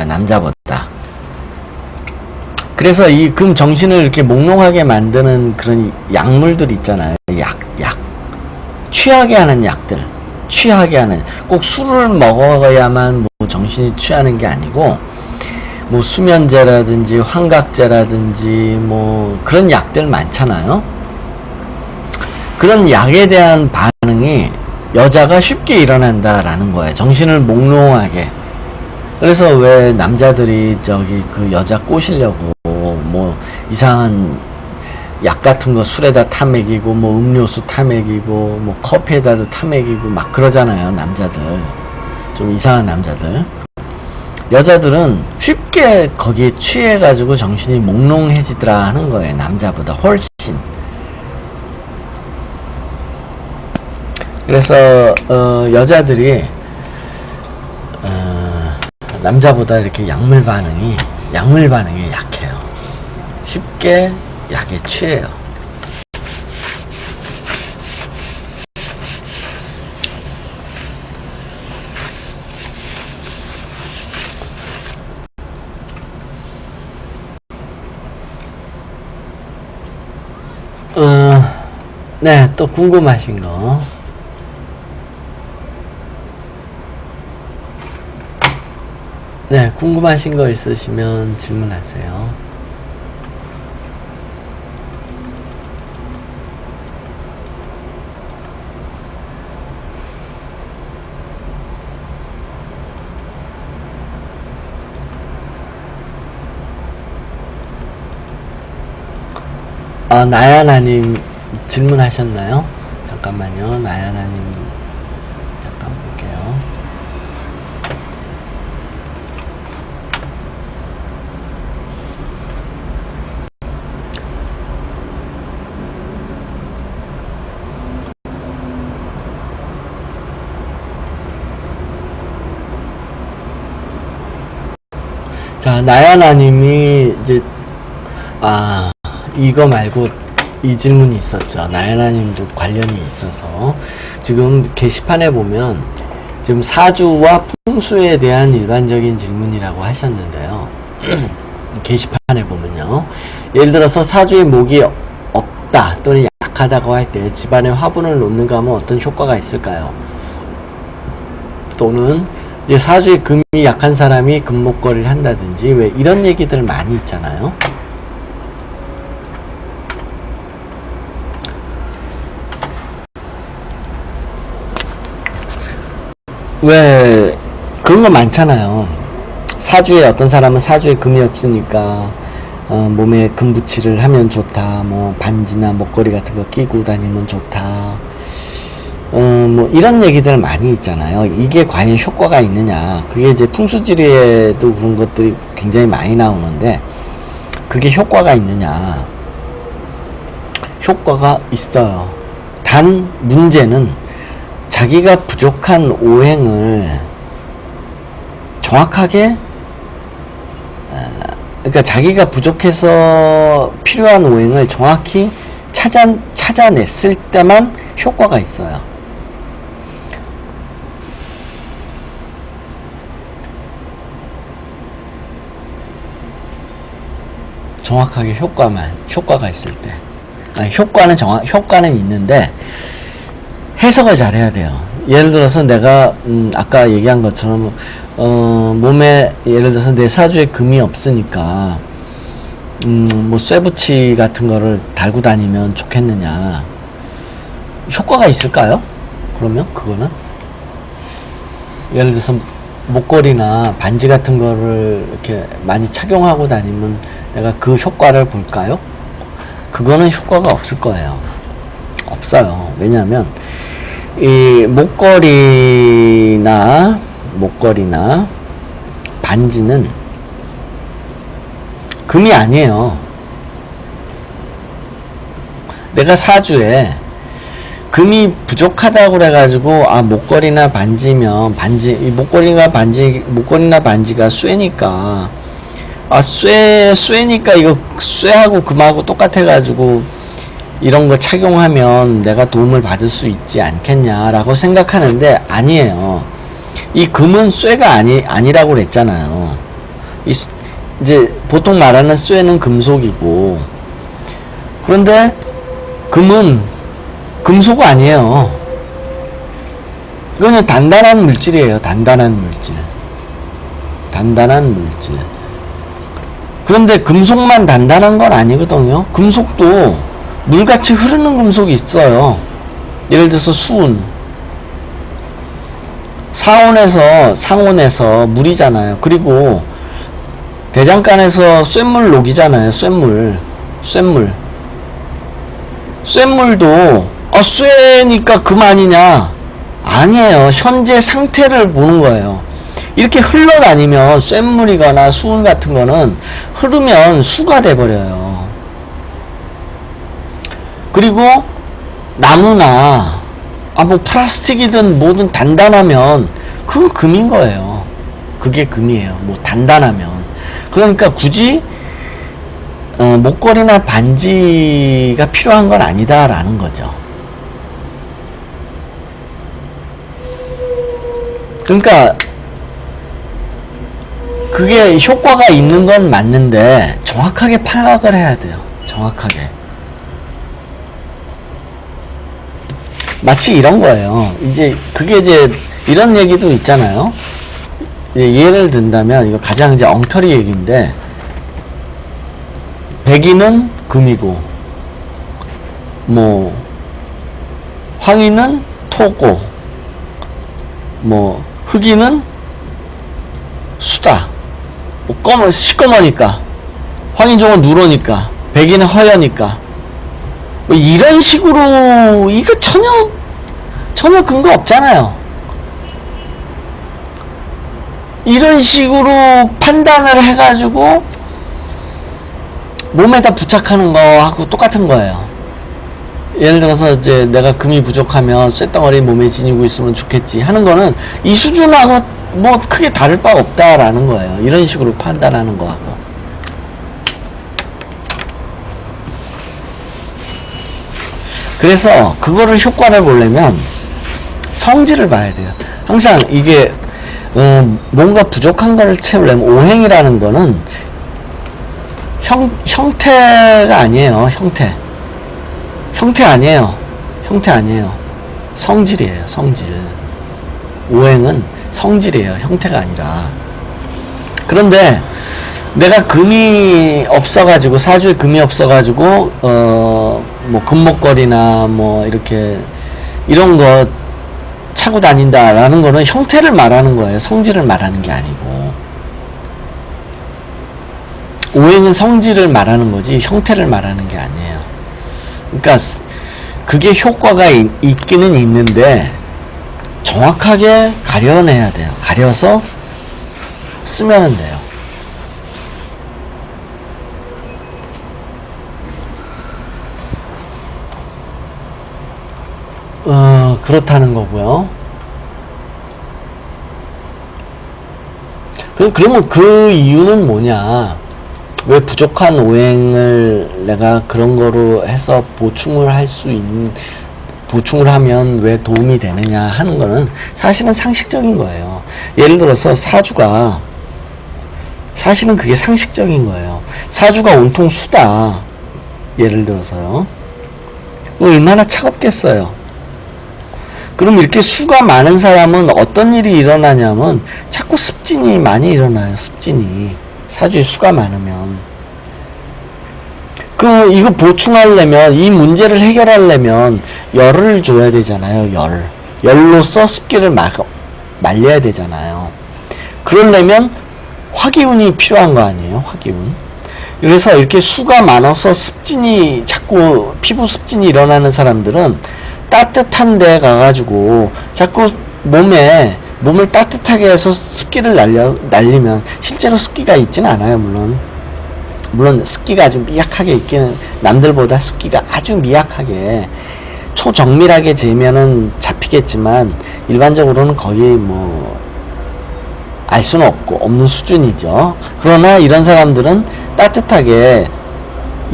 남자보다. 그래서 그럼 정신을 이렇게 몽롱하게 만드는 그런 약물들 있잖아요. 취하게 하는 약들. 꼭 술을 먹어야만 뭐 정신이 취하는 게 아니고, 뭐 수면제라든지 환각제라든지 뭐 그런 약들 많잖아요. 그런 약에 대한 반응이 여자가 쉽게 일어난다라는 거예요. 정신을 몽롱하게. 그래서 왜 남자들이 그 여자 꼬시려고 뭐 이상한 약 같은 거 술에다 타먹이고 뭐 음료수 타먹이고 뭐 커피에다도 타먹이고 막 그러잖아요. 남자들. 좀 이상한 남자들. 여자들은 쉽게 거기에 취해가지고 정신이 몽롱해지더라 하는 거예요. 남자보다 훨씬. 그래서 여자들이 남자보다 이렇게 약물 반응이 약해요. 쉽게 약에 취해요. 네, 또 궁금하신 거. 네, 궁금하신 거 있으시면 질문하세요. 나야나님 질문하셨나요? 잠깐만요. 나야나님 잠깐 볼게요. 자, 나야나님이 이제 이거 말고 이 질문이 있었죠. 나야나님도 관련이 있어서 지금 게시판에 보면 지금 사주와 풍수에 대한 일반적인 질문이라고 하셨는데요. 게시판에 보면요. 예를 들어서 사주에 목이 없다 또는 약하다고 할 때 집안에 화분을 놓는가 하면 어떤 효과가 있을까요? 또는 사주에 금이 약한 사람이 금목걸이를 한다든지 왜 이런 얘기들 많이 있잖아요. 왜 그런 거 많잖아요. 사주에 어떤 사람은 사주에 금이 없으니까 몸에 금붙이를 하면 좋다, 뭐 반지나 목걸이 같은 거 끼고 다니면 좋다, 뭐 이런 얘기들 많이 있잖아요. 이게 과연 효과가 있느냐, 그게 이제 풍수지리에도 그런 것들이 굉장히 많이 나오는데 그게 효과가 있느냐, 효과가 있어요. 단 문제는 자기가 부족한 오행을 정확하게, 그러니까 자기가 부족해서 필요한 오행을 정확히 찾아냈을 때만 효과가 있어요. 정확하게 효과가 있을 때. 효과는 있는데 해석을 잘 해야 돼요. 예를 들어서 내가 아까 얘기한 것처럼 몸에 예를 들어서 내 사주에 금이 없으니까 뭐 쇠붙이 같은 거를 달고 다니면 좋겠느냐, 효과가 있을까요? 그러면 그거는 예를 들어서 목걸이나 반지 같은 거를 이렇게 많이 착용하고 다니면 내가 그 효과를 볼까요? 그거는 효과가 없을 거예요. 없어요. 왜냐하면 이 목걸이나 반지는 금이 아니에요. 내가 사주에 금이 부족하다고 그래가지고 목걸이나 반지면 목걸이나 반지가 쇠니까 쇠니까 이거 쇠하고 금하고 똑같아가지고 이런 거 착용하면 내가 도움을 받을 수 있지 않겠냐라고 생각하는데 아니에요. 이 금은 쇠가 아니라고 그랬잖아요. 이제 보통 말하는 쇠는 금속이고, 그런데 금은 금속 아니에요. 이거는 단단한 물질이에요. 단단한 물질. 그런데 금속만 단단한 건 아니거든요. 금속도 물같이 흐르는 금속이 있어요. 예를 들어서 수은, 상온에서 물이잖아요. 그리고 대장간에서 쇳물 녹이잖아요. 쇳물도 쇠니까 금 아니냐? 아니에요. 현재 상태를 보는 거예요. 이렇게 흘러다니면 쇳물이거나 수은 같은 거는 흐르면 수가 돼버려요. 그리고 나무나 뭐 플라스틱이든 뭐든 단단하면 그건 금인 거예요. 그게 금이에요. 뭐 단단하면. 그러니까 굳이 목걸이나 반지가 필요한 건 아니다라는 거죠. 그러니까 그게 효과가 있는 건 맞는데 정확하게 파악을 해야 돼요. 정확하게. 마치 이런 거예요. 그게 이런 얘기도 있잖아요. 예를 든다면 이거 가장 엉터리 얘기인데, 백인은 금이고 뭐 황인은 토고 뭐 흑인은 수다. 시꺼머니까 황인종은 누러니까 백인은 허여니까 뭐 이런 식으로 이거 전혀 근거 없잖아요. 이런 식으로 판단을 해가지고 몸에다 부착하는 거하고 똑같은 거예요. 예를 들어서 이제 내가 금이 부족하면 쇳덩어리 몸에 지니고 있으면 좋겠지 하는 거는 이 수준하고 뭐 크게 다를 바 없다라는 거예요. 이런 식으로 판단하는 거하고. 그래서 그거를 효과를 보려면 성질을 봐야 돼요. 항상 이게 뭔가 부족한 거를 채우려면 오행이라는 거는 형태가 아니에요. 형태 아니에요. 성질이에요. 성질. 오행은 성질이에요. 형태가 아니라. 그런데 내가 금이 없어가지고, 사주에 금이 없어가지고 뭐 금목걸이나 뭐 이렇게 이런 거 차고 다닌다라는 거는 형태를 말하는 거예요. 성질을 말하는 게 아니고. 오행은 성질을 말하는 거지 형태를 말하는 게 아니에요. 그러니까 그게 효과가 있기는 있는데 정확하게 가려내야 돼요. 가려서 쓰면 돼요. 그렇다는 거고요. 그러면 그 이유는 뭐냐? 왜 부족한 오행을 내가 그런 거로 해서 보충을 하면 왜 도움이 되느냐 하는 거는 사실은 상식적인 거예요. 예를 들어서 사주가, 사실은 그게 상식적인 거예요. 사주가 온통 수다. 예를 들어서요. 얼마나 차갑겠어요. 그럼 이렇게 수가 많은 사람은 어떤 일이 일어나냐면 자꾸 습진이 많이 일어나요. 습진이. 사주에 수가 많으면. 이거 보충하려면, 이 문제를 해결하려면 열을 줘야 되잖아요. 열로써 습기를 말려야 되잖아요. 그러려면 화기운이 필요한 거 아니에요. 화기운. 그래서 이렇게 수가 많아서 습진이, 자꾸 피부 습진이 일어나는 사람들은 따뜻한 데 가가지고 자꾸 몸을 따뜻하게 해서 습기를 날리면 실제로 습기가 있지는 않아요. 물론 습기가 아주 미약하게 있기는, 남들보다 습기가 아주 미약하게 초정밀하게 재면은 잡히겠지만 일반적으로는 거의 뭐 알 수는 없는 수준이죠. 그러나 이런 사람들은 따뜻하게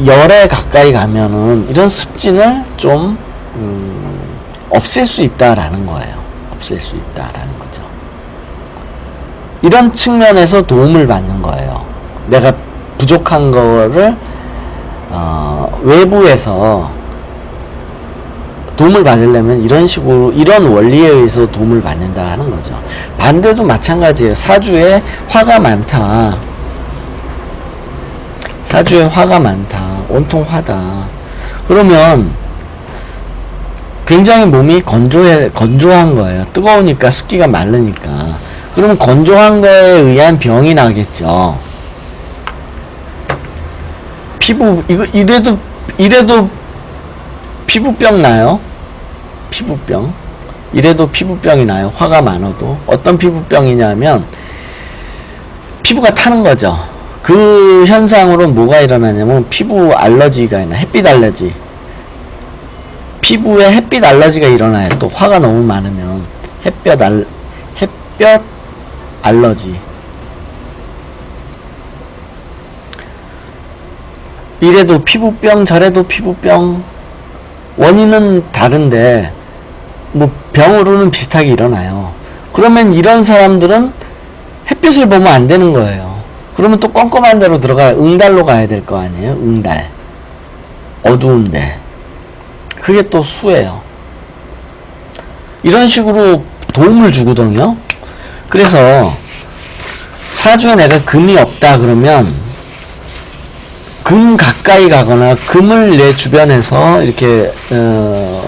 열에 가까이 가면은 이런 습진을 좀 없앨 수 있다라는 거예요. 없앨 수 있다라는 거죠. 이런 측면에서 도움을 받는 거예요. 내가 부족한 거를 외부에서 도움을 받으려면 이런 식으로, 이런 원리에 의해서 도움을 받는다 하는 거죠. 반대도 마찬가지예요. 사주에 화가 많다. 사주에 화가 많다. 온통 화다. 그러면 굉장히 몸이 건조한 거예요. 뜨거우니까, 습기가 마르니까. 그러면 건조한 거에 의한 병이 나겠죠. 이래도 피부병 나요. 피부병. 이래도 피부병이 나요. 화가 많아도. 어떤 피부병이냐면 피부가 타는 거죠. 그 현상으로 뭐가 일어나냐면 피부 알러지가 있나, 햇빛 알러지. 피부에 햇빛 알러지가 일어나요. 또 화가 너무 많으면 햇볕 알러지. 이래도 피부병, 저래도 피부병. 원인은 다른데 뭐 병으로는 비슷하게 일어나요. 그러면 이런 사람들은 햇빛을 보면 안 되는 거예요. 그러면 또 껌껌한 데로 응달로 가야 될 거 아니에요. 응달. 어두운데. 그게 또 수예요. 이런 식으로 도움을 주거든요. 그래서 사주에 내가 금이 없다 그러면 금 가까이 가거나 금을 내 주변에서 이렇게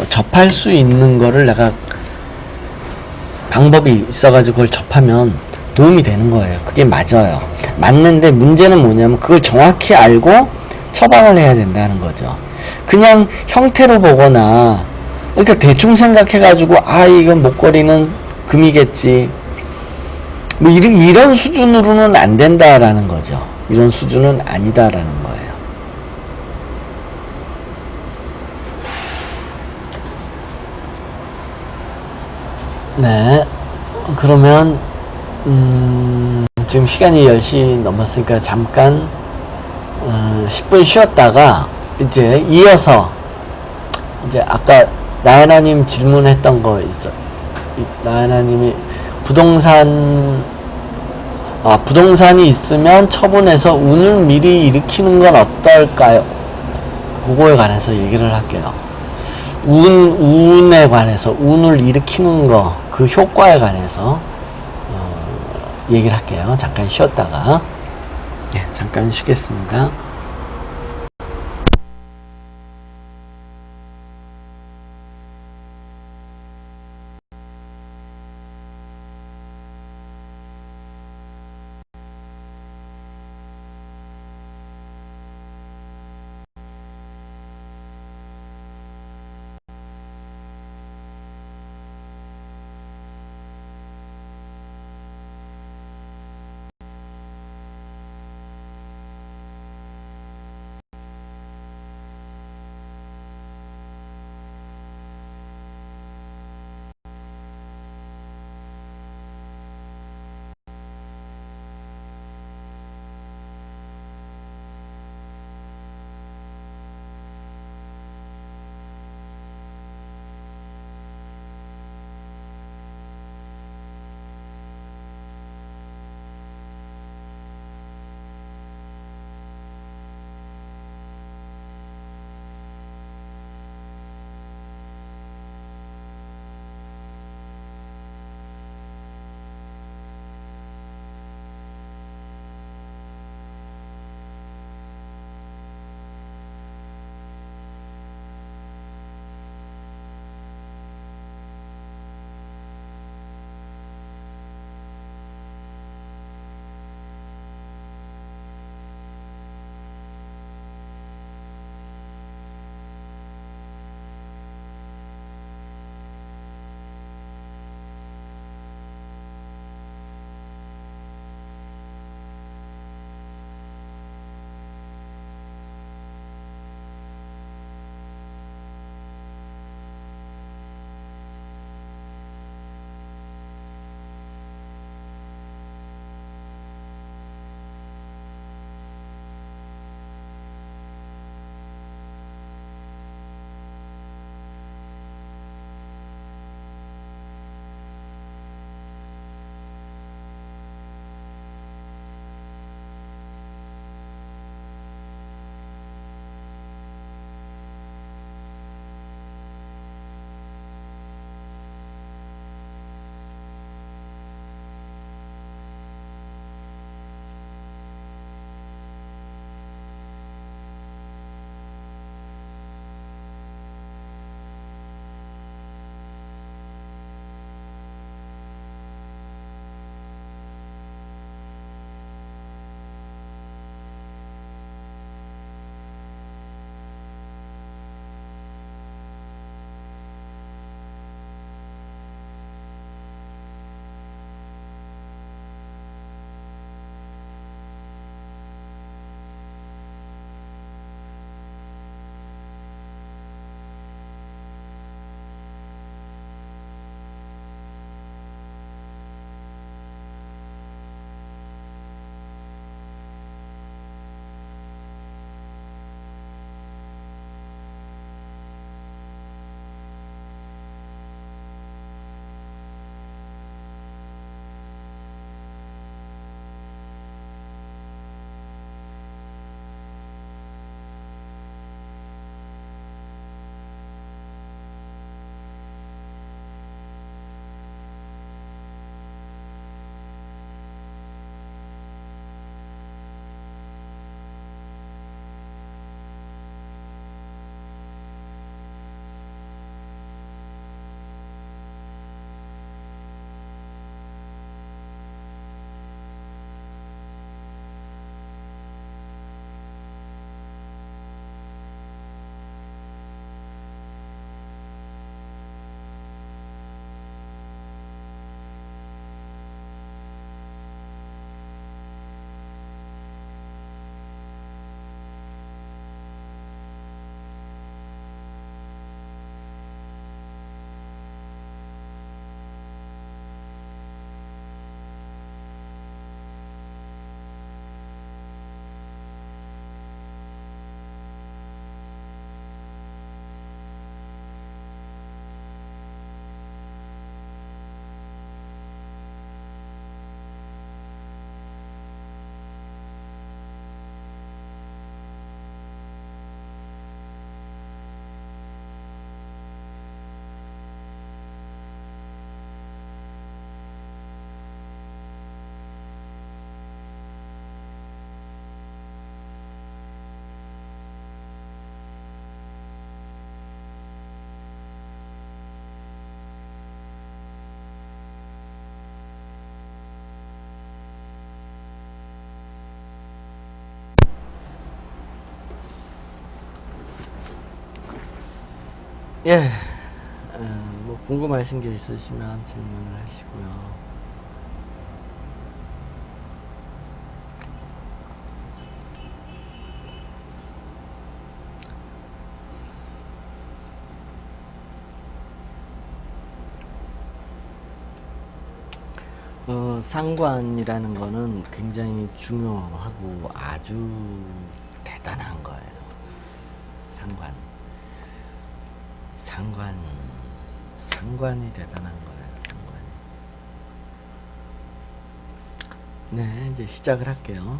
접할 수 있는 거를 내가 방법이 있어가지고 그걸 접하면 도움이 되는 거예요. 그게 맞아요. 맞는데 문제는 뭐냐면 그걸 정확히 알고 처방을 해야 된다는 거죠. 그냥 형태로 보거나, 그러니까 대충 생각해가지고, 아, 이건 목걸이는 금이겠지. 뭐, 이런 수준으로는 안 된다라는 거죠. 이런 수준은 아니다라는 거예요. 네. 그러면, 지금 시간이 10시 넘었으니까 잠깐 10분 쉬었다가 이제 이어서 이제 아까 나연아님 질문했던 거 있어. 나연아님이 부동산이 있으면 처분해서 운을 미리 일으키는 건 어떨까요? 그거에 관해서 얘기를 할게요. 운에 관해서 운을 일으키는 거, 그 효과에 관해서 얘기를 할게요. 잠깐 쉬었다가. 예, 잠깐 쉬겠습니다. 예, 뭐 궁금하신 게 있으시면 질문을 하시고요. 상관이라는 거는 굉장히 중요하고 아주 대단한 거예요. 상관이 대단한 거예요. 네, 이제 시작을 할게요.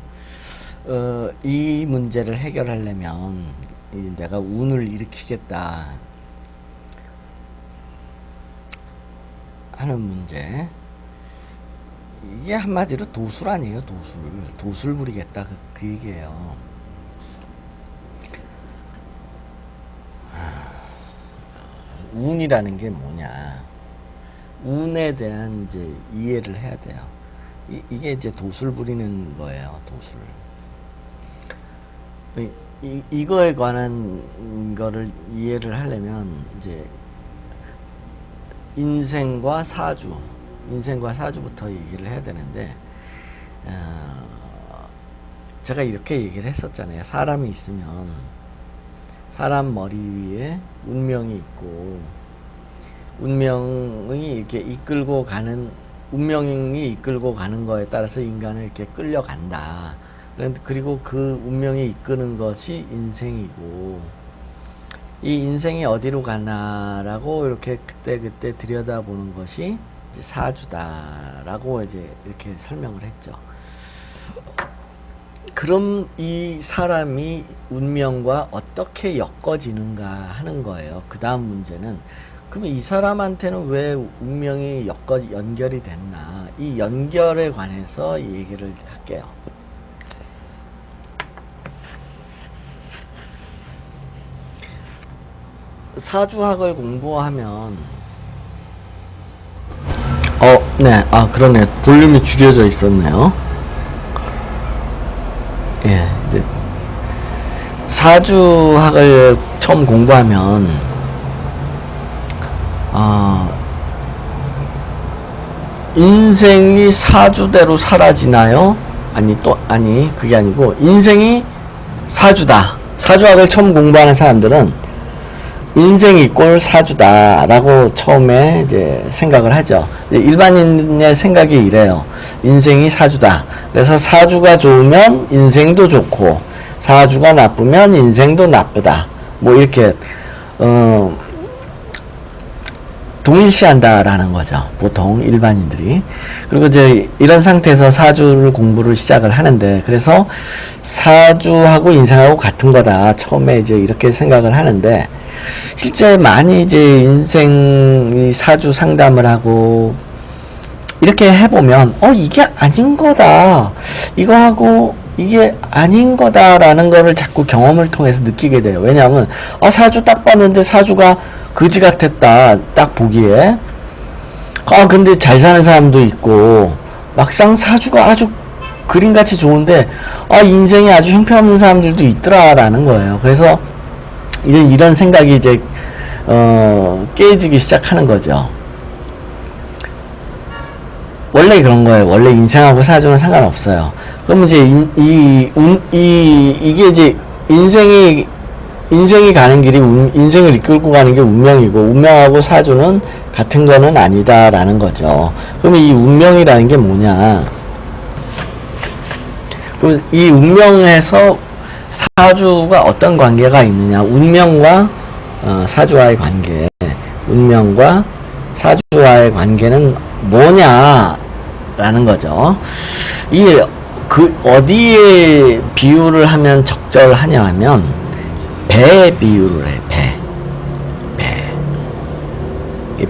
이 문제를 해결하려면 내가 운을 일으키겠다 하는 문제, 이게 한마디로 도술 아니에요. 도술 부리겠다 그 얘기예요. 운이라는 게 뭐냐, 운에 대한 이제 이해를 해야 돼요. 이게 이제 도술 부리는 거예요. 도술. 이거에 관한 거를 이해를 하려면 이제 인생과 사주부터 얘기를 해야 되는데, 제가 이렇게 얘기를 했었잖아요. 사람이 있으면 사람 머리 위에 운명이 있고, 운명이 이렇게 이끌고 가는 거에 따라서 인간을 이렇게 끌려간다. 그리고 그 운명이 이끄는 것이 인생이고, 이 인생이 어디로 가나라고 이렇게 그때 들여다보는 것이 이제 사주다라고 이제 이렇게 설명을 했죠. 그럼 이 사람이 운명과 어떻게 엮어지는가 하는 거예요. 그 다음 문제는, 그럼 이 사람한테는 왜 운명이 연결이 됐나, 이 연결에 관해서 얘기를 할게요. 사주학을 공부하면 네, 그러네. 볼륨이 줄여져 있었네요. 예, 이제 사주학을 처음 공부하면 인생이 사주대로 사라지나요? 아니, 그게 아니고 인생이 사주다. 사주학을 처음 공부하는 사람들은 인생이 이꼴 사주다라고 처음에 이제 생각을 하죠. 일반인의 생각이 이래요. 인생이 사주다. 그래서 사주가 좋으면 인생도 좋고, 사주가 나쁘면 인생도 나쁘다. 뭐 이렇게 동일시한다라는 거죠. 보통 일반인들이. 그리고 이제 이런 상태에서 사주를 공부를 시작을 하는데, 그래서 사주하고 인생하고 같은 거다. 처음에 이제 이렇게 생각을 하는데, 실제 많이 이제 인생 사주 상담을 하고 이렇게 해보면 이게 아닌 거다, 이거하고 이게 아닌 거다라는 거를 자꾸 경험을 통해서 느끼게 돼요. 왜냐하면 사주 딱 봤는데 사주가 그지 같았다, 딱 보기에. 근데 잘 사는 사람도 있고, 막상 사주가 아주 그림같이 좋은데 인생이 아주 형편없는 사람들도 있더라라는 거예요. 그래서 이제 이런 생각이 이제 깨지기 시작하는 거죠. 원래 그런 거예요. 원래 인생하고 사주는 상관없어요. 그럼 이제 이게 이제 인생이 가는 길이 인생을 이끌고 가는 게 운명이고, 운명하고 사주는 같은 거는 아니다라는 거죠. 그럼 이 운명이라는 게 뭐냐? 그럼 이 운명에서 사주가 어떤 관계가 있느냐, 운명과 사주와의 관계, 운명과 사주와의 관계는 뭐냐라는 거죠. 이게 어디에 비유를 하면 적절하냐 하면 배 비유를 해.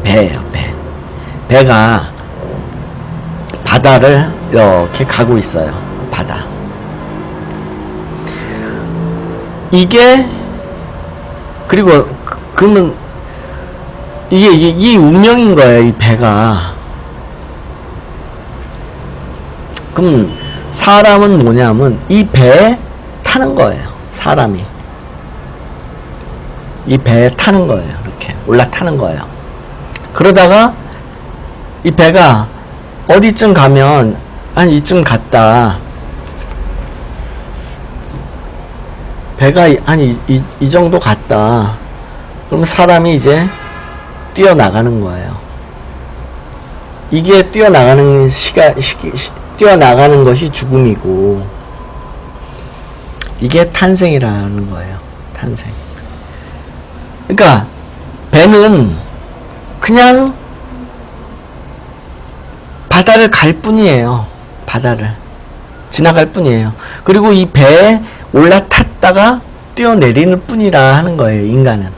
배예요. 배가 바다를 이렇게 가고 있어요. 바다. 그리고 그러면 이게 운명인 거예요. 이 배가. 그럼 사람은 뭐냐면 이 배에 타는 거예요. 사람이 이 배에 타는 거예요. 이렇게 이렇게 올라타는 거예요. 그러다가 이 배가 어디쯤 가면 한 이쯤 갔다. 배가 한 이 정도 갔다. 그러면 사람이 이제 뛰어나가는 거예요. 이게 뛰어나가는 뛰어나가는 것이 죽음이고, 이게 탄생이라는 거예요. 탄생. 그러니까 배는 그냥 바다를 갈 뿐이에요. 바다를 지나갈 뿐이에요. 그리고 이 배에 올라탔다가 뛰어내리는 뿐이라 하는 거예요. 인간은.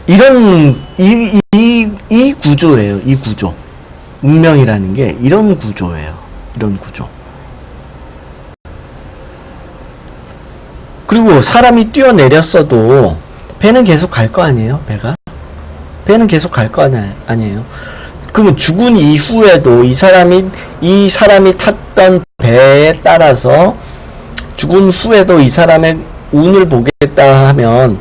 이런 이 구조예요. 이 구조. 운명이라는 게 이런 구조예요. 이런 구조. 그리고 사람이 뛰어내렸어도 배는 계속 갈 거 아니에요? 배는 계속 갈 거 아니에요? 그러면 죽은 이후에도 이 사람이 탔던 배에 따라서 죽은 후에도 이 사람의 운을 보겠다 하면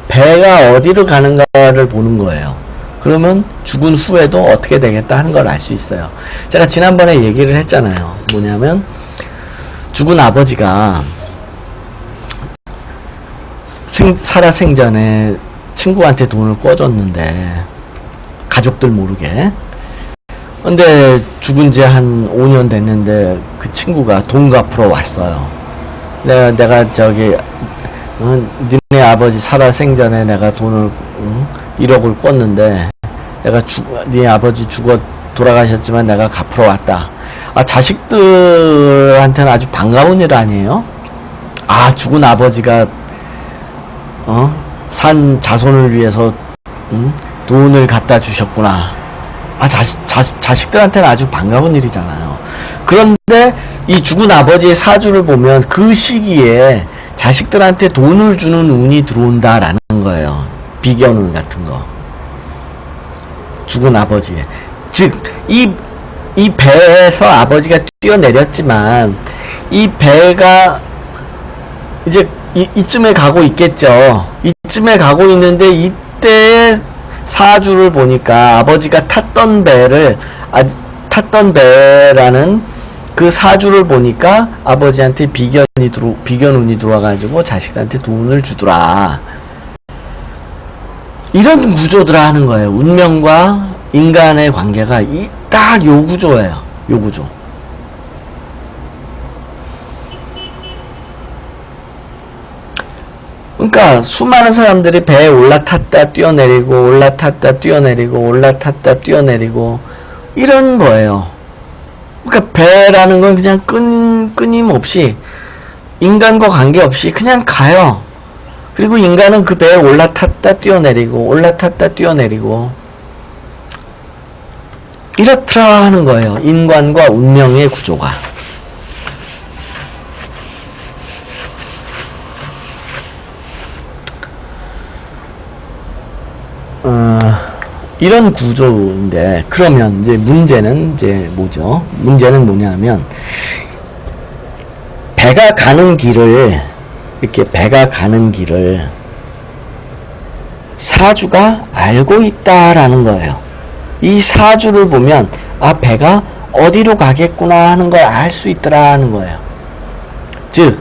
배가 어디로 가는가를 보는 거예요. 그러면 죽은 후에도 어떻게 되겠다 하는 걸 알 수 있어요. 제가 지난번에 얘기를 했잖아요. 뭐냐면 죽은 아버지가 살아생전에 친구한테 돈을 꿔줬는데, 가족들 모르게. 근데 죽은 지 한 5년 됐는데 그 친구가 돈 갚으러 왔어요. 내가 저기 니네 아버지 살아생전에 내가 돈을 1억을 꿨는데 니네 아버지 죽어 돌아가셨지만 내가 갚으러 왔다. 자식들한테는 아주 반가운 일 아니에요? 죽은 아버지가 산 자손을 위해서 돈을 갖다 주셨구나. 자식들한테는 아주 반가운 일이잖아요. 그런데 이 죽은 아버지의 사주를 보면 그 시기에 자식들한테 돈을 주는 운이 들어온다라는 거예요. 비견운 같은 거. 죽은 아버지의. 즉, 이 배에서 아버지가 뛰어내렸지만, 이 배가 이제 이쯤에 가고 있겠죠. 이쯤에 가고 있는데, 이때의 사주를 보니까 아버지가 탔던 배라는 그 사주를 보니까 아버지한테 비견운이 들어와가지고 자식한테 돈을 주더라. 이런 구조들아 하는 거예요. 운명과 인간의 관계가 딱 요 구조예요. 요 구조. 그러니까 수많은 사람들이 배에 올라탔다 뛰어내리고 올라탔다 뛰어내리고 올라탔다 뛰어내리고 이런 거예요. 그러니까 배라는 건 그냥 끊임없이 인간과 관계없이 그냥 가요. 그리고 인간은 그 배에 올라탔다 뛰어내리고 올라탔다 뛰어내리고 이렇더라 하는 거예요. 인간과 운명의 구조가. 이런 구조인데, 그러면 이제 문제는 이제 뭐죠? 문제는 뭐냐면, 배가 가는 길을 사주가 알고 있다라는 거예요. 이 사주를 보면, 배가 어디로 가겠구나 하는 걸 알 수 있더라는 거예요. 즉,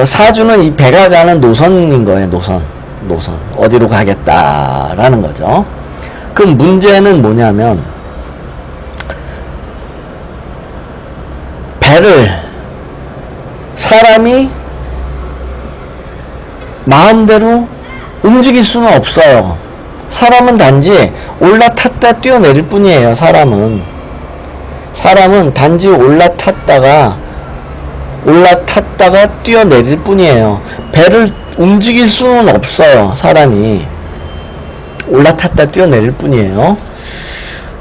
사주는 이 배가 가는 노선인 거예요, 노선. 어디로 가겠다라는 거죠. 그럼 문제는 뭐냐면 배를 사람이 마음대로 움직일 수는 없어요. 사람은 단지 올라탔다 뛰어내릴 뿐이에요. 사람은 단지 올라탔다가 뛰어내릴 뿐이에요. 배를 움직일 수는 없어요. 사람이 올라탔다 뛰어내릴 뿐이에요.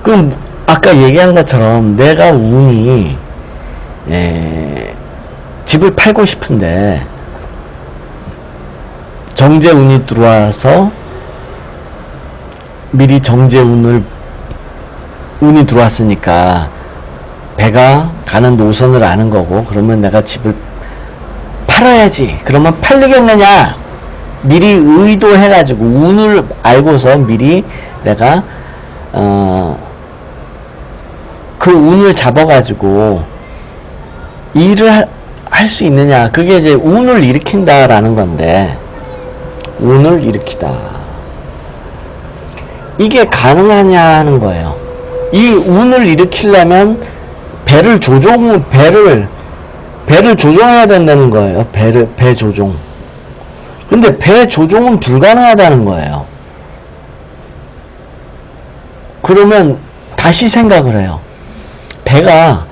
그럼 아까 얘기한 것처럼 내가 운이 집을 팔고 싶은데 정제운이 들어와서 미리 운이 들어왔으니까 배가 가는 노선을 아는 거고, 그러면 내가 집을 팔아야지. 그러면 팔리겠느냐? 미리 의도해가지고 운을 알고서 미리 내가 그 운을 잡아가지고 일을 할 수 있느냐? 그게 이제 운을 일으킨다라는 건데, 운을 일으키다. 이게 가능하냐 하는 거예요. 이 운을 일으키려면 배를 조종해야 된다는 거예요. 배 조종. 근데 배 조종은 불가능하다는 거예요. 그러면 다시 생각을 해요. 배가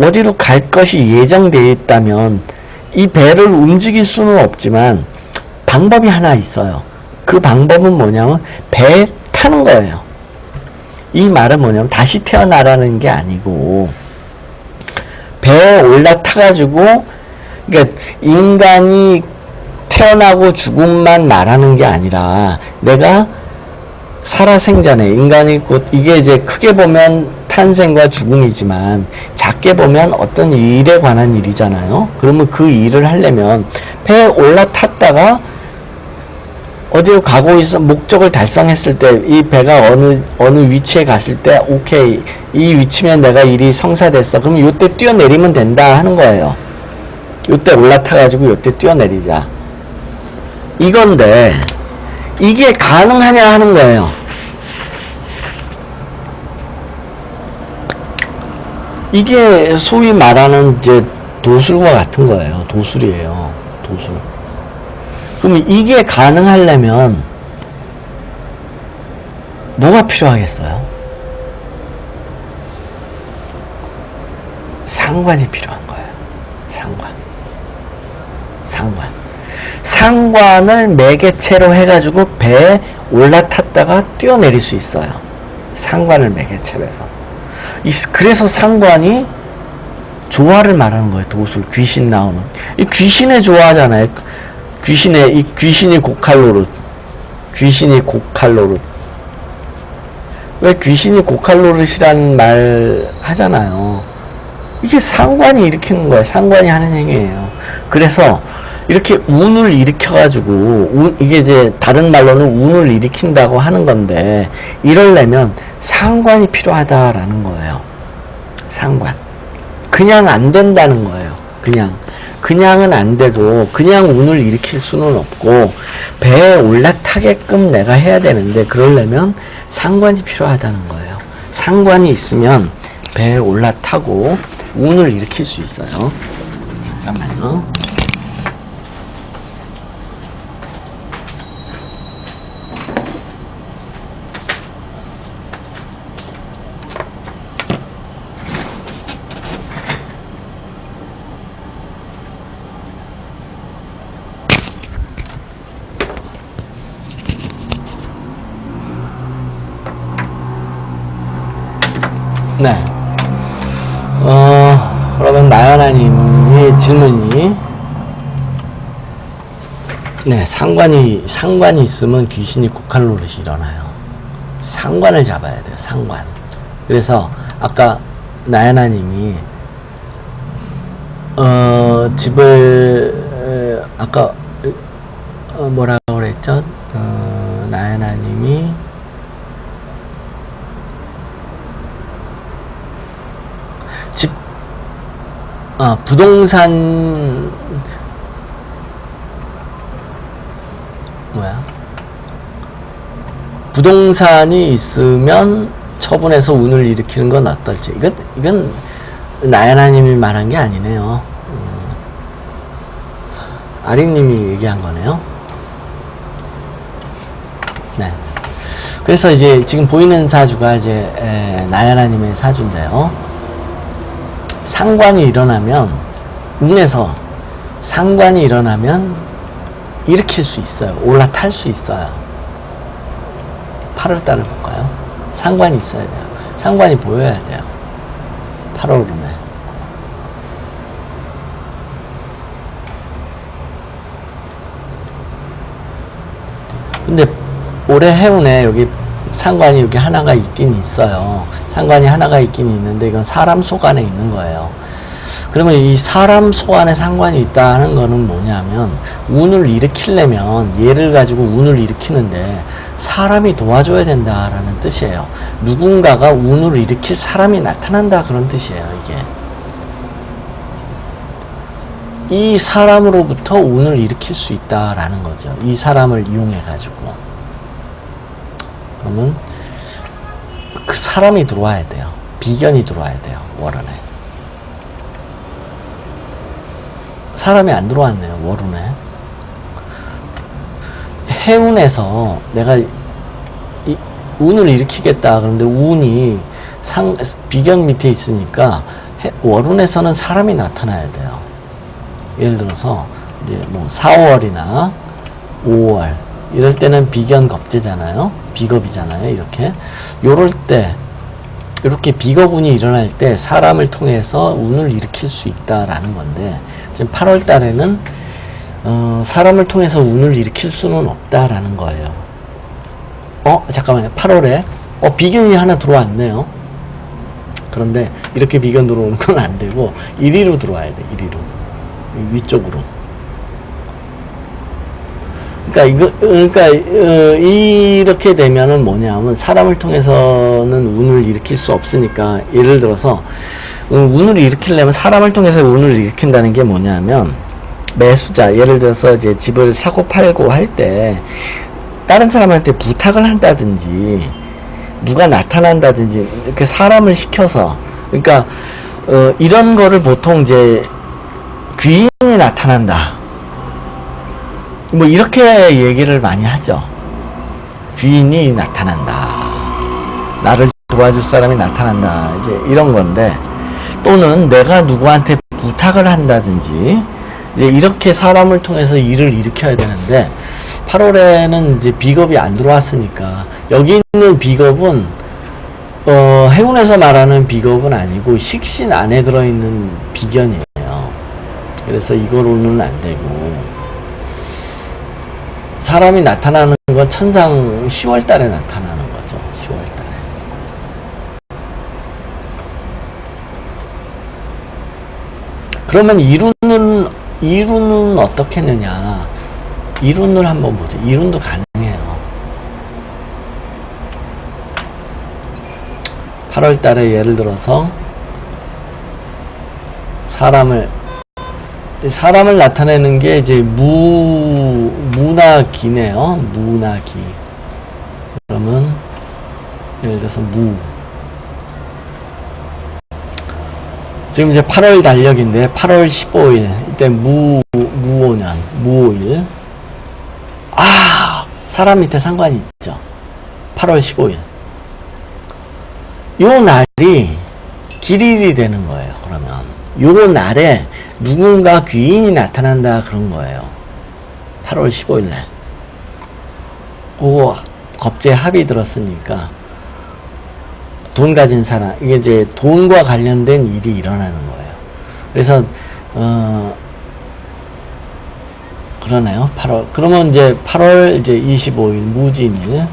어디로 갈 것이 예정되어 있다면 이 배를 움직일 수는 없지만 방법이 하나 있어요. 그 방법은 뭐냐면 배에 타는 거예요. 이 말은 뭐냐면 다시 태어나라는 게 아니고, 배에 올라타가지고, 그러니까 인간이 태어나고 죽음만 말하는 게 아니라, 내가 살아생전에 인간이 이게 이제 크게 보면 탄생과 죽음이지만 작게 보면 어떤 일에 관한 일이잖아요. 그러면 그 일을 하려면 배에 올라탔다가 어디로 가고 있어 목적을 달성했을 때 이 배가 어느 위치에 갔을 때 오케이, 이 위치면 내가 일이 성사됐어. 그럼 요때 뛰어내리면 된다 하는 거예요. 요때 올라타가지고 요때 뛰어내리자. 이건데 이게 가능하냐 하는 거예요. 이게 소위 말하는 이제 도술과 같은 거예요. 도술이에요. 도술. 그럼 이게 가능하려면 뭐가 필요하겠어요? 상관이 필요한 거예요. 상관을 매개체로 해가지고 배에 올라탔다가 뛰어내릴 수 있어요. 상관을 매개체로 해서. 그래서 상관이 조화를 말하는 거예요. 도술, 귀신 나오는. 이 귀신의 조화잖아요. 귀신이 고칼로르. 왜 귀신이 고칼로르시라는 말 하잖아요. 이게 상관이 일으키는 거예요. 상관이 하는 행위예요. 그래서 이렇게 운을 일으켜가지고, 이게 이제 다른 말로는 운을 일으킨다고 하는 건데, 이러려면 상관이 필요하다라는 거예요. 상관. 그냥 안 된다는 거예요. 그냥은 안 되고, 그냥 운을 일으킬 수는 없고, 배에 올라타게끔 내가 해야 되는데, 그러려면 상관이 필요하다는 거예요. 상관이 있으면 배에 올라타고 운을 일으킬 수 있어요. 잠깐만요. 네. 그러면 나연아님의 질문이, 네, 상관이 있으면 귀신이 고칼로릇이 일어나요. 상관을 잡아야 돼요. 상관. 그래서 아까 나연아님이 집을 아까 뭐라고 그랬죠? 나연아님이 부동산 부동산이 있으면 처분해서 운을 일으키는 건 어떨지. 이건 나연아님이 말한 게 아니네요. 아린님이 얘기한 거네요. 네. 그래서 이제 지금 보이는 사주가 이제 나연아님의 사주인데요. 상관이 일어나면, 운에서 상관이 일어나면 일으킬 수 있어요. 올라탈 수 있어요. 8월달을 볼까요? 상관이 있어야 돼요. 상관이 보여야 돼요. 8월음에. 근데 올해 해운에 여기 상관이 여기 하나가 있긴 있어요. 상관이 하나가 있긴 있는데 이건 사람 속 안에 있는 거예요. 그러면 이 사람 속 안에 상관이 있다는 거는 뭐냐면 운을 일으키려면 얘를 가지고 운을 일으키는데 사람이 도와줘야 된다라는 뜻이에요. 누군가가 운을 일으킬 사람이 나타난다 그런 뜻이에요. 이게 이 사람으로부터 운을 일으킬 수 있다라는 거죠. 이 사람을 이용해 가지고. 그러면 그 사람이 들어와야 돼요. 비견이 들어와야 돼요. 월운에. 사람이 안 들어왔네요. 월운에. 해운에서 내가 운을 일으키겠다. 그런데 운이 비견 밑에 있으니까 월운에서는 사람이 나타나야 돼요. 예를 들어서 이제 뭐 4월이나 5월 이럴 때는 비견 겁재잖아요. 비겁이잖아요. 이렇게 요럴 때 이렇게 비겁운이 일어날 때 사람을 통해서 운을 일으킬 수 있다라는 건데 지금 8월 달에는 사람을 통해서 운을 일으킬 수는 없다라는 거예요. 잠깐만요. 8월에 비견이 하나 들어왔네요. 그런데 이렇게 비견 들어오는 건 안 되고 1위로 들어와야 돼. 1위로 위쪽으로. 그러니까 이렇게 되면은 뭐냐면 사람을 통해서는 운을 일으킬 수 없으니까 예를 들어서 운을 일으키려면 사람을 통해서 운을 일으킨다는 게 뭐냐면 매수자 예를 들어서 이제 집을 사고 팔고 할 때 다른 사람한테 부탁을 한다든지 누가 나타난다든지 이렇게 사람을 시켜서 그러니까 이런 거를 보통 이제 귀인이 나타난다 뭐 이렇게 얘기를 많이 하죠. 귀인이 나타난다. 나를 도와줄 사람이 나타난다. 이제 이런 건데 또는 내가 누구한테 부탁을 한다든지 이제 이렇게 사람을 통해서 일을 일으켜야 되는데 8월에는 이제 비겁이 안 들어왔으니까 여기 있는 비겁은 해운에서 말하는 비겁은 아니고 식신 안에 들어있는 비견이에요. 그래서 이거로는 안 되고 사람이 나타나는 건 천상 10월 달에 나타나는 거죠. 10월 달에. 그러면 이룬은 어떻게 했느냐? 이룬을 한번 보죠. 이룬도 가능해요. 8월 달에 예를 들어서 사람을 나타내는 게 이제 무나기네요. 무나기. 그러면 예를 들어서 지금 이제 8월 달력인데 8월 15일 이때 무오년 무오일 사람 밑에 상관이 있죠. 8월 15일 요 날이 길일이 되는 거예요. 그러면 요 날에 누군가 귀인이 나타난다 그런 거예요. 8월 15일 날. 그거 겁재 합이 들었으니까 돈 가진 사람 이게 이제 돈과 관련된 일이 일어나는 거예요. 그래서 그러네요. 8월 그러면 이제 8월 이제 25일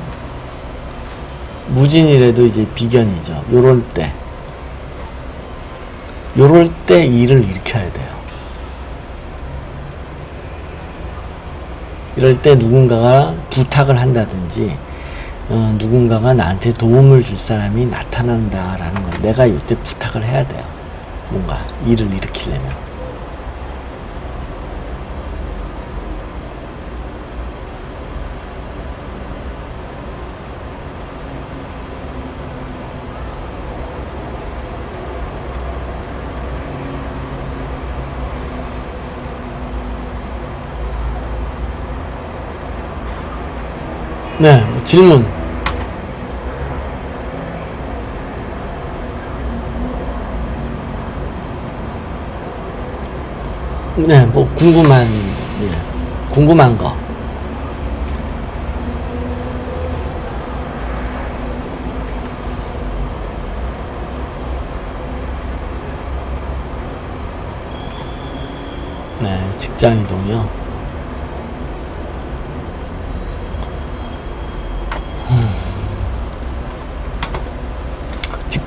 무진일에도 이제 비견이죠. 요럴 때 일을 일으켜야 돼요. 이럴 때 누군가가 부탁을 한다든지 누군가가 나한테 도움을 줄 사람이 나타난다라는 건 내가 이때 부탁을 해야 돼요. 뭔가 일을 일으키려면. 네, 질문. 네, 뭐 궁금한 거. 네, 직장 이동이요.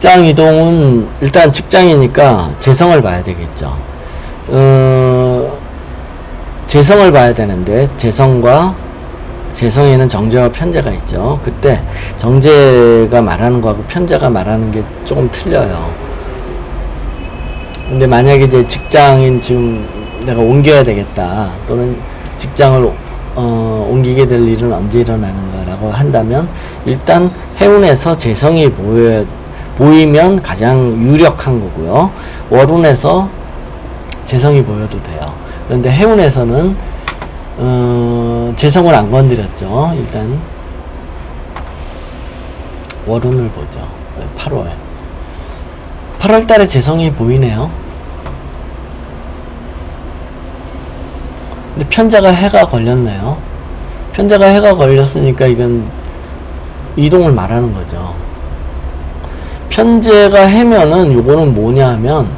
직장 이동은 일단 직장이니까 재성을 봐야 되겠죠. 재성을 봐야 되는데 재성에는 정제와 편제가 있죠. 그때 정제가 말하는 거하고 편제가 말하는 게 조금 틀려요. 근데 만약에 이제 직장인 지금 내가 옮겨야 되겠다, 또는 직장을 옮기게 될 일은 언제 일어나는가라고 한다면, 일단 해운에서 재성이 보이면 가장 유력한 거고요. 월운에서 재성이 보여도 돼요. 그런데 해운에서는 재성을 안 건드렸죠. 일단 월운을 보죠. 8월 달에 재성이 보이네요. 근데 편제가 해가 걸렸네요. 편제가 해가 걸렸으니까 이건 이동을 말하는 거죠. 편제가 해면은 요거는 뭐냐 하면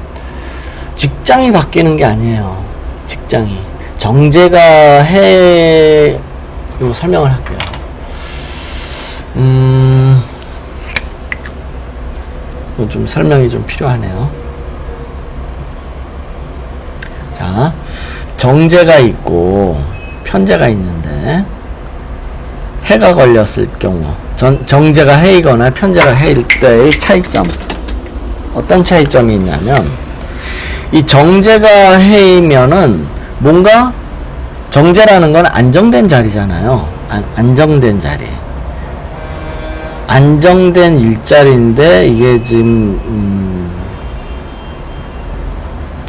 직장이 바뀌는 게 아니에요. 직장이 정제가 해, 요 설명을 할게요. 좀 설명이 좀 필요하네요. 자, 정제가 있고 편제가 있는데, 해가 걸렸을 경우, 정제가 해이거나 편제가 해일 때의 차이점, 어떤 차이점이 있냐면, 이 정제가 해이면은 뭔가, 정제라는 건 안정된 자리잖아요. 안정된 자리, 안정된 일자리인데 이게 지금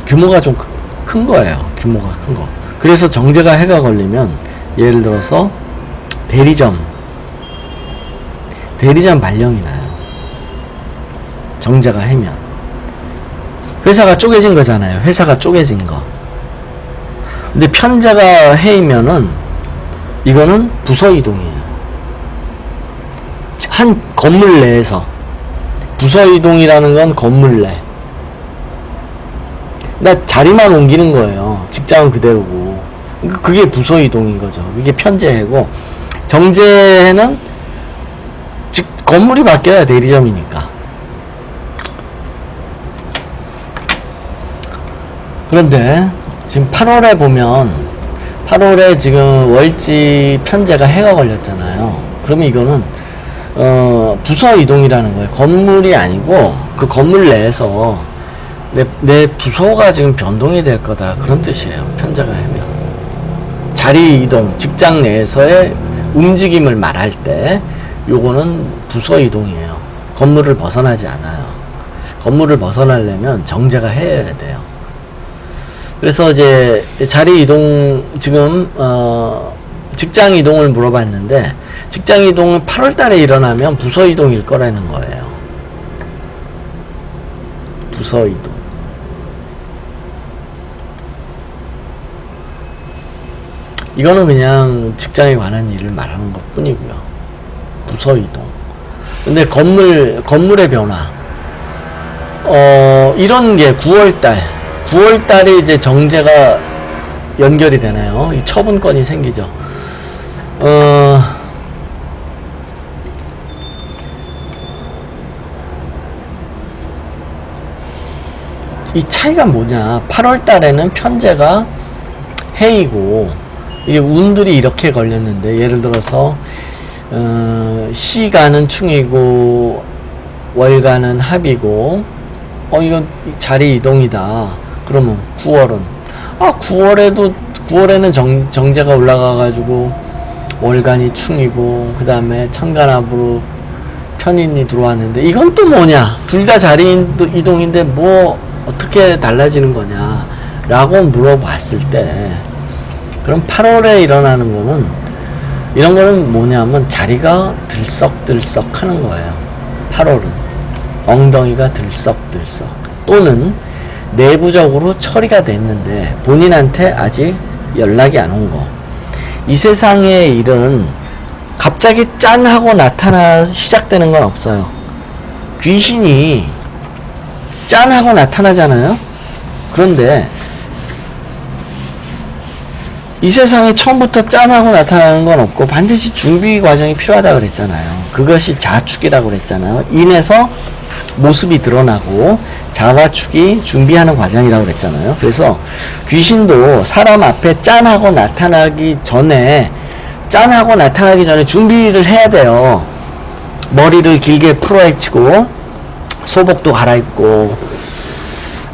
규모가 좀 큰 거예요. 규모가 큰 거. 그래서 정제가 해가 걸리면, 예를 들어서 대리점 발령이 나요. 정제가 해면 회사가 쪼개진 거잖아요. 회사가 쪼개진 거. 근데 편제가 해이면은 이거는 부서 이동이에요. 한 건물 내에서. 부서 이동이라는 건 건물 내. 나 자리만 옮기는 거예요. 직장은 그대로고. 그게 부서 이동인 거죠. 이게 편제해고, 정제는 건물이 바뀌어야 대리점이니까. 그런데 지금 8월에 보면, 8월에 지금 월지 편제가 해가 걸렸잖아요. 그러면 이거는 부서 이동이라는 거예요. 건물이 아니고 그 건물 내에서 내 부서가 지금 변동이 될 거다, 그런 뜻이에요. 편제가 하면 자리 이동, 직장 내에서의 움직임을 말할 때 요거는 부서 이동이에요. 건물을 벗어나지 않아요. 건물을 벗어나려면 정제가 해야 돼요. 그래서 이제 자리 이동, 지금 직장 이동을 물어봤는데, 직장 이동은 8월 달에 일어나면 부서 이동일 거라는 거예요. 부서 이동. 이거는 그냥 직장에 관한 일을 말하는 것 뿐이고요. 부서 이동. 근데 건물의 변화. 이런 게 9월달에 이제 정제가 연결이 되나요? 이 처분권이 생기죠. 이 차이가 뭐냐. 8월 달에는 편제가 해이고, 이게 운들이 이렇게 걸렸는데, 예를 들어서, 시간은 충이고, 월간은 합이고, 이건 자리 이동이다. 그러면 9월은, 9월에는 정제가 올라가가지고, 월간이 충이고, 그 다음에 천간합으로 편인이 들어왔는데, 이건 또 뭐냐? 둘 다 자리 이동인데 뭐 어떻게 달라지는 거냐 라고 물어봤을 때, 그럼 8월에 일어나는 거는, 이런 거는 뭐냐면 자리가 들썩들썩 하는 거예요. 8월은 엉덩이가 들썩들썩, 또는 내부적으로 처리가 됐는데 본인한테 아직 연락이 안 온 거. 이 세상의 일은 갑자기 짠 하고 시작되는 건 없어요. 귀신이 짠 하고 나타나잖아요. 그런데 이 세상에 처음부터 짠 하고 나타나는 건 없고, 반드시 준비 과정이 필요하다고 그랬잖아요. 그것이 자축이라고 그랬잖아요. 인에서 모습이 드러나고 자화축이 준비하는 과정이라고 그랬잖아요. 그래서 귀신도 사람 앞에 짠하고 나타나기 전에 준비를 해야 돼요. 머리를 길게 풀어헤치고 소복도 갈아입고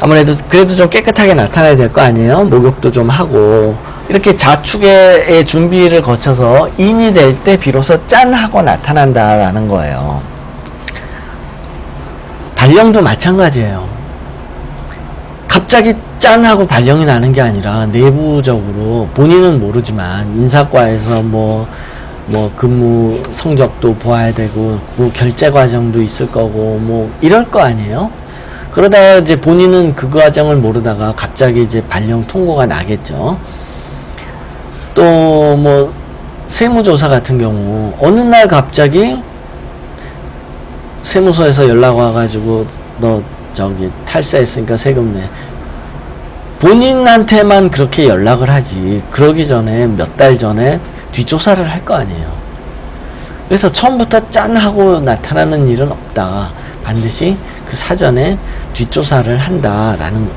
아무래도 그래도 좀 깨끗하게 나타나야 될 거 아니에요. 목욕도 좀 하고 이렇게 자축의 준비를 거쳐서 인이 될 때 비로소 짠하고 나타난다라는 거예요. 발령도 마찬가지예요. 갑자기 짠하고 발령이 나는 게 아니라 내부적으로 본인은 모르지만 인사과에서 뭐 근무 성적도 보아야 되고 뭐 결제 과정도 있을 거고 뭐 이럴 거 아니에요. 그러다가 이제 본인은 그 과정을 모르다가 갑자기 이제 발령 통고가 나겠죠. 또 뭐 세무조사 같은 경우 어느 날 갑자기 세무서에서 연락 와가지고 너 저기 탈세했으니까 세금 내. 본인한테만 그렇게 연락을 하지 그러기 전에 몇 달 전에 뒷조사를 할 거 아니에요. 그래서 처음부터 짠 하고 나타나는 일은 없다. 반드시 그 사전에 뒷조사를 한다라는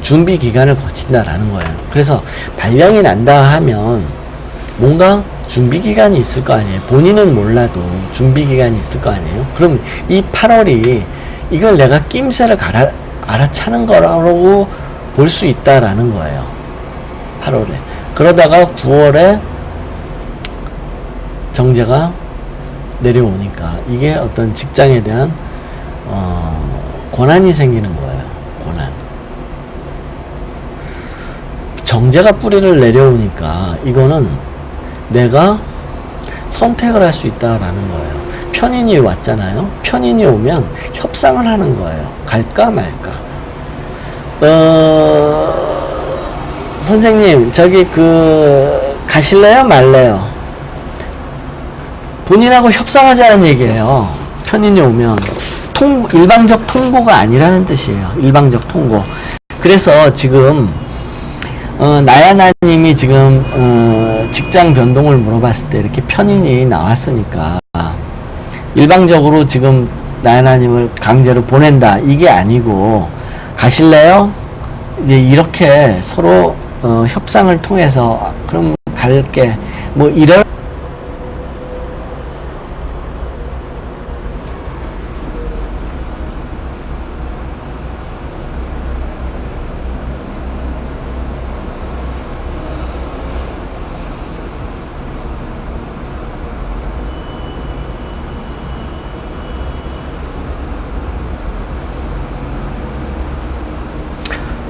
준비 기간을 거친다라는 거예요. 그래서 발령이 난다 하면 뭔가 준비 기간이 있을 거 아니에요. 본인은 몰라도 준비 기간이 있을 거 아니에요. 그럼 이 8월이 이걸 내가 낌새를 알아차는 거라고 볼 수 있다라는 거예요. 8월에. 그러다가 9월에 정제가 내려오니까 이게 어떤 직장에 대한 권한이 생기는 거예요. 권한. 정제가 뿌리를 내려오니까 이거는 내가 선택을 할 수 있다라는 거예요. 편인이 왔잖아요. 편인이 오면 협상을 하는 거예요. 갈까 말까. 선생님 저기 가실래요 말래요? 본인하고 협상하자는 얘기예요. 편인이 오면 일방적 통보가 아니라는 뜻이에요. 일방적 통보. 그래서 지금 나야나님이 지금 직장 변동을 물어봤을 때 이렇게 편인이 나왔으니까 일방적으로 지금 나야나님을 강제로 보낸다 이게 아니고 가실래요? 이제 이렇게 서로 협상을 통해서 그럼 갈게 뭐 이런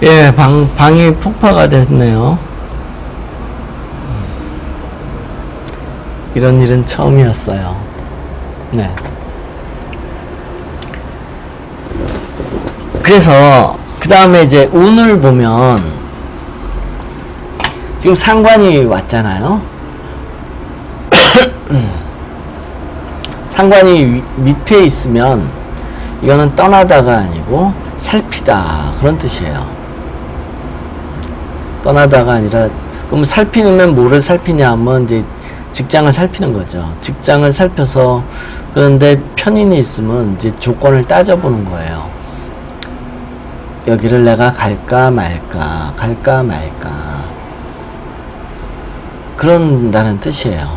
예, 방이 폭파가 됐네요. 이런 일은 처음이었어요. 네. 그래서 그 다음에 이제 운을 보면 지금 상관이 왔잖아요. 상관이 밑에 있으면 이거는 떠나다가 아니고 살피다 그런 뜻이에요. 떠나다가 아니라 그럼 살피면 뭐를 살피냐 하면 이제 직장을 살피는 거죠. 직장을 살펴서 그런데 편인이 있으면 이제 조건을 따져보는 거예요. 여기를 내가 갈까 말까 그런다는 뜻이에요.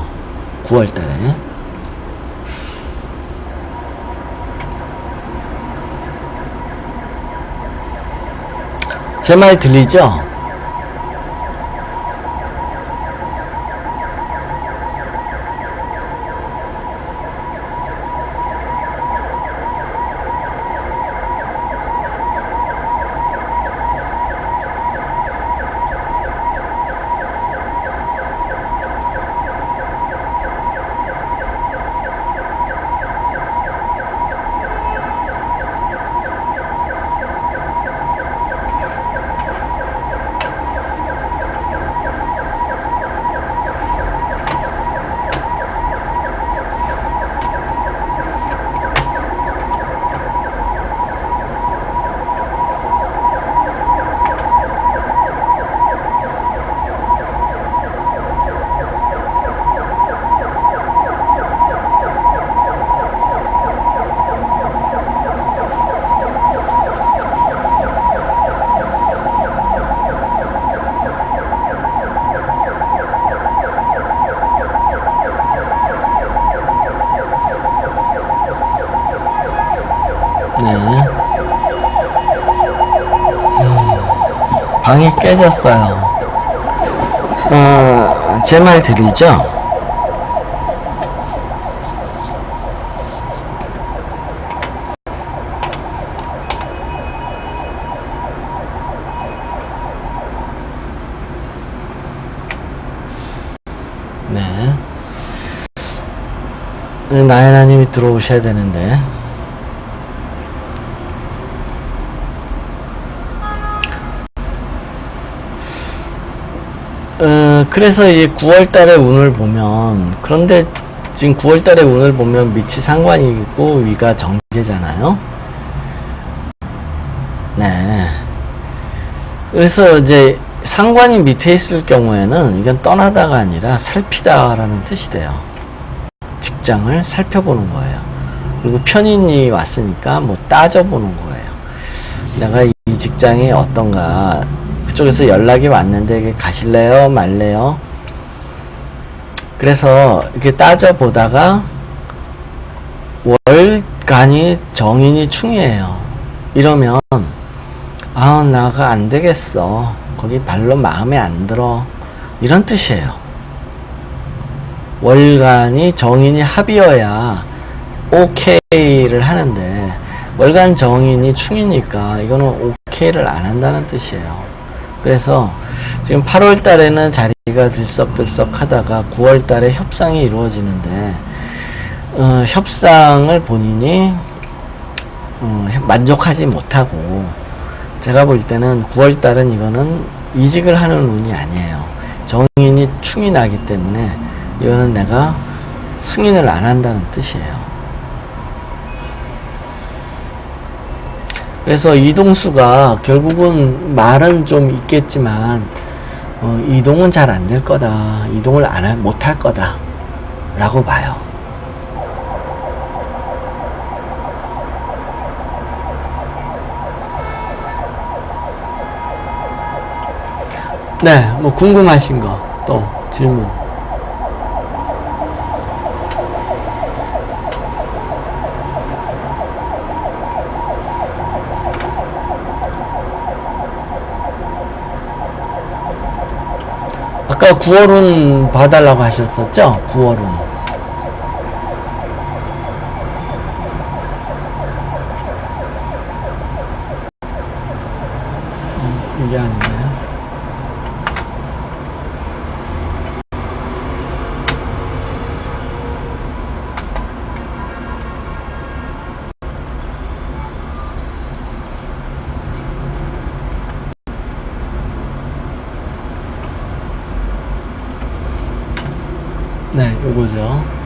9월달에 제 말 들리죠? 네. 방이 깨졌어요. 제 말 들리죠? 네. 나연아님이 들어오셔야 되는데. 그래서 이 9월달의 운을 보면, 그런데 지금 9월달의 운을 보면 밑이 상관이고 위가 정제잖아요. 네. 그래서 이제 상관이 밑에 있을 경우에는 이건 떠나다가 아니라 살피다라는 뜻이 돼요. 직장을 살펴보는 거예요. 그리고 편인이 왔으니까 뭐 따져보는 거예요. 내가 이 직장이 어떤가, 그쪽에서 연락이 왔는데 가실래요? 말래요? 그래서 이렇게 따져보다가 월간이 정인이 충이에요. 이러면 아, 나가 안 되겠어. 거기 별로 마음에 안 들어. 이런 뜻이에요. 월간이 정인이 합이어야 오케이를 하는데 월간 정인이 충이니까 이거는 오케이를 안 한다는 뜻이에요. 그래서 지금 8월 달에는 자리가 들썩들썩 하다가 9월 달에 협상이 이루어지는데 협상을 본인이 만족하지 못하고, 제가 볼 때는 9월 달은 이거는 이직을 하는 운이 아니에요. 정인이 충이 나기 때문에 이거는 내가 승인을 안 한다는 뜻이에요. 그래서 이동수가 결국은 말은 좀 있겠지만 이동은 잘 안 될 거다, 이동을 못 할 거다 라고 봐요. 네, 뭐 궁금하신 거 또 질문. 아까 9월운 봐달라고 하셨었죠? 9월운. 이게 아니네요. 네, 요거죠.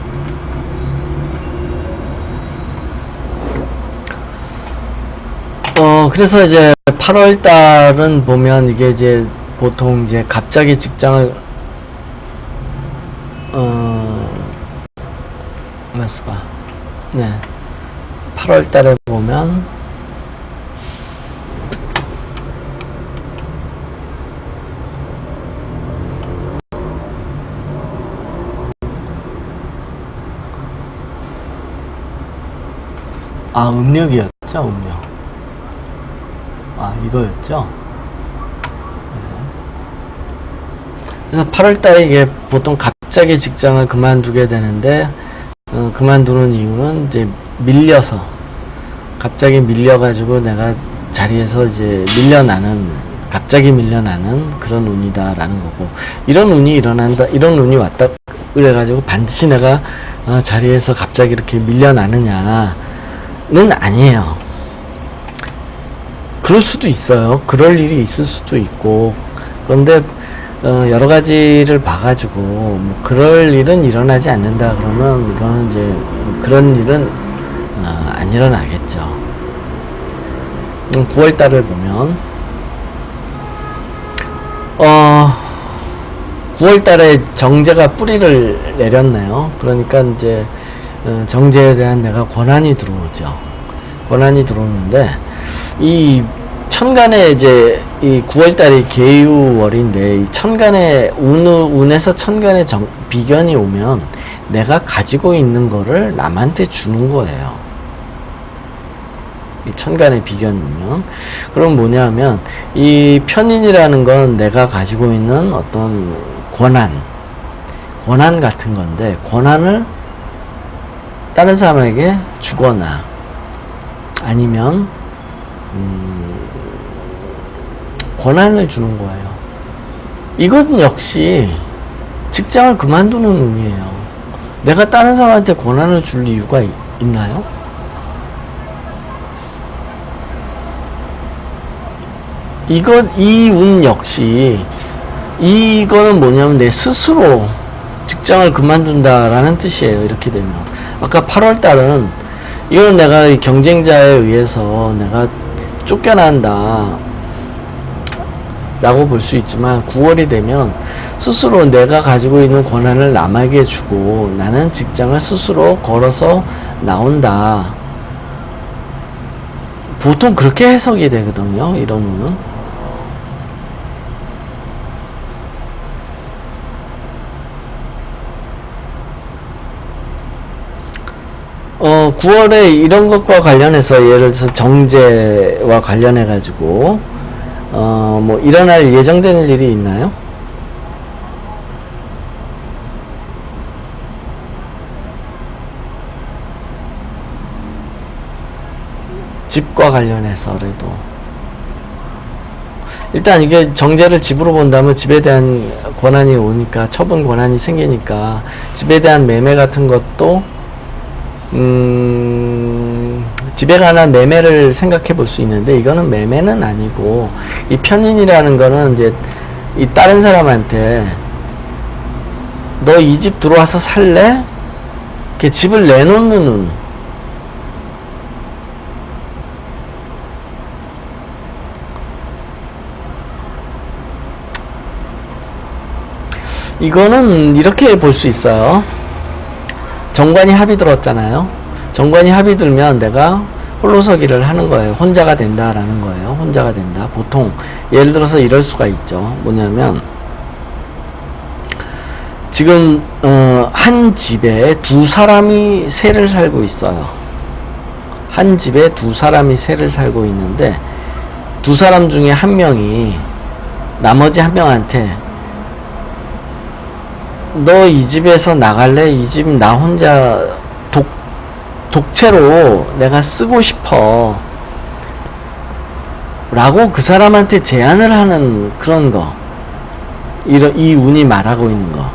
그래서 이제 8월 달은 보면 이게 이제 보통 이제 갑자기 직장을 맞습니다. 네, 8월 달에 보면 음력이었죠, 음력. 이거였죠. 그래서 8월 달에 이게 보통 갑자기 직장을 그만두게 되는데, 그만두는 이유는 이제 밀려서, 갑자기 밀려가지고 내가 자리에서 이제 갑자기 밀려나는 그런 운이다라는 거고, 이런 운이 일어난다, 이런 운이 왔다, 그래가지고 반드시 내가 자리에서 갑자기 이렇게 밀려나느냐 는 아니에요. 그럴 수도 있어요. 그럴 일이 있을 수도 있고. 그런데 여러 가지를 봐가지고 뭐 그럴 일은 일어나지 않는다 그러면 이거는 이제 그런 일은 안 일어나겠죠. 9월 달을 보면 9월 달에 정제가 뿌리를 내렸네요. 그러니까 이제 정제에 대한 내가 권한이 들어오죠. 권한이 들어오는데, 이 천간에 이제 이 9월달이 계유월인데, 이 천간에 운에서 천간에 비견이 오면 내가 가지고 있는 거를 남한테 주는 거예요. 이 천간의 비견은요. 그럼 뭐냐면 이 편인이라는 건 내가 가지고 있는 어떤 권한 같은 건데, 권한을 다른 사람에게 주거나 아니면 권한을 주는 거예요. 이건 역시 직장을 그만두는 운이에요. 내가 다른 사람한테 권한을 줄 이유가 있나요? 이 운 역시, 이거는 뭐냐면 내 스스로 직장을 그만둔다라는 뜻이에요. 이렇게 되면. 아까 8월달은, 이거는 내가 경쟁자에 의해서 내가 쫓겨난다 라고 볼 수 있지만, 9월이 되면 스스로 내가 가지고 있는 권한을 남에게 주고 나는 직장을 스스로 걸어서 나온다. 보통 그렇게 해석이 되거든요. 이런 운은. 9월에 이런 것과 관련해서, 예를 들어서 정제와 관련해 가지고 뭐 일어날 예정되는 일이 있나요? 집과 관련해서라도. 일단 이게 정제를 집으로 본다면 집에 대한 권한이 오니까, 처분 권한이 생기니까 집에 대한 매매 같은 것도 집에 관한 매매를 생각해 볼 수 있는데, 이거는 매매는 아니고, 이 편인이라는 거는 이제 이 다른 사람한테 너 이 집 들어와서 살래? 이렇게 집을 내놓는 운. 이거는 이렇게 볼 수 있어요. 정관이 합이 들었잖아요. 정관이 합이 들면 내가 홀로서기를 하는 거예요. 혼자가 된다라는 거예요. 혼자가 된다. 보통 예를 들어서 이럴 수가 있죠. 뭐냐면 지금 한 집에 두 사람이 세를 살고 있어요. 한 집에 두 사람이 세를 살고 있는데, 두 사람 중에 한 명이 나머지 한 명한테 너 이 집에서 나갈래? 이 집 나 혼자 독채로 내가 쓰고 싶어 라고 그 사람한테 제안을 하는 그런 거. 이 운이 말하고 있는 거.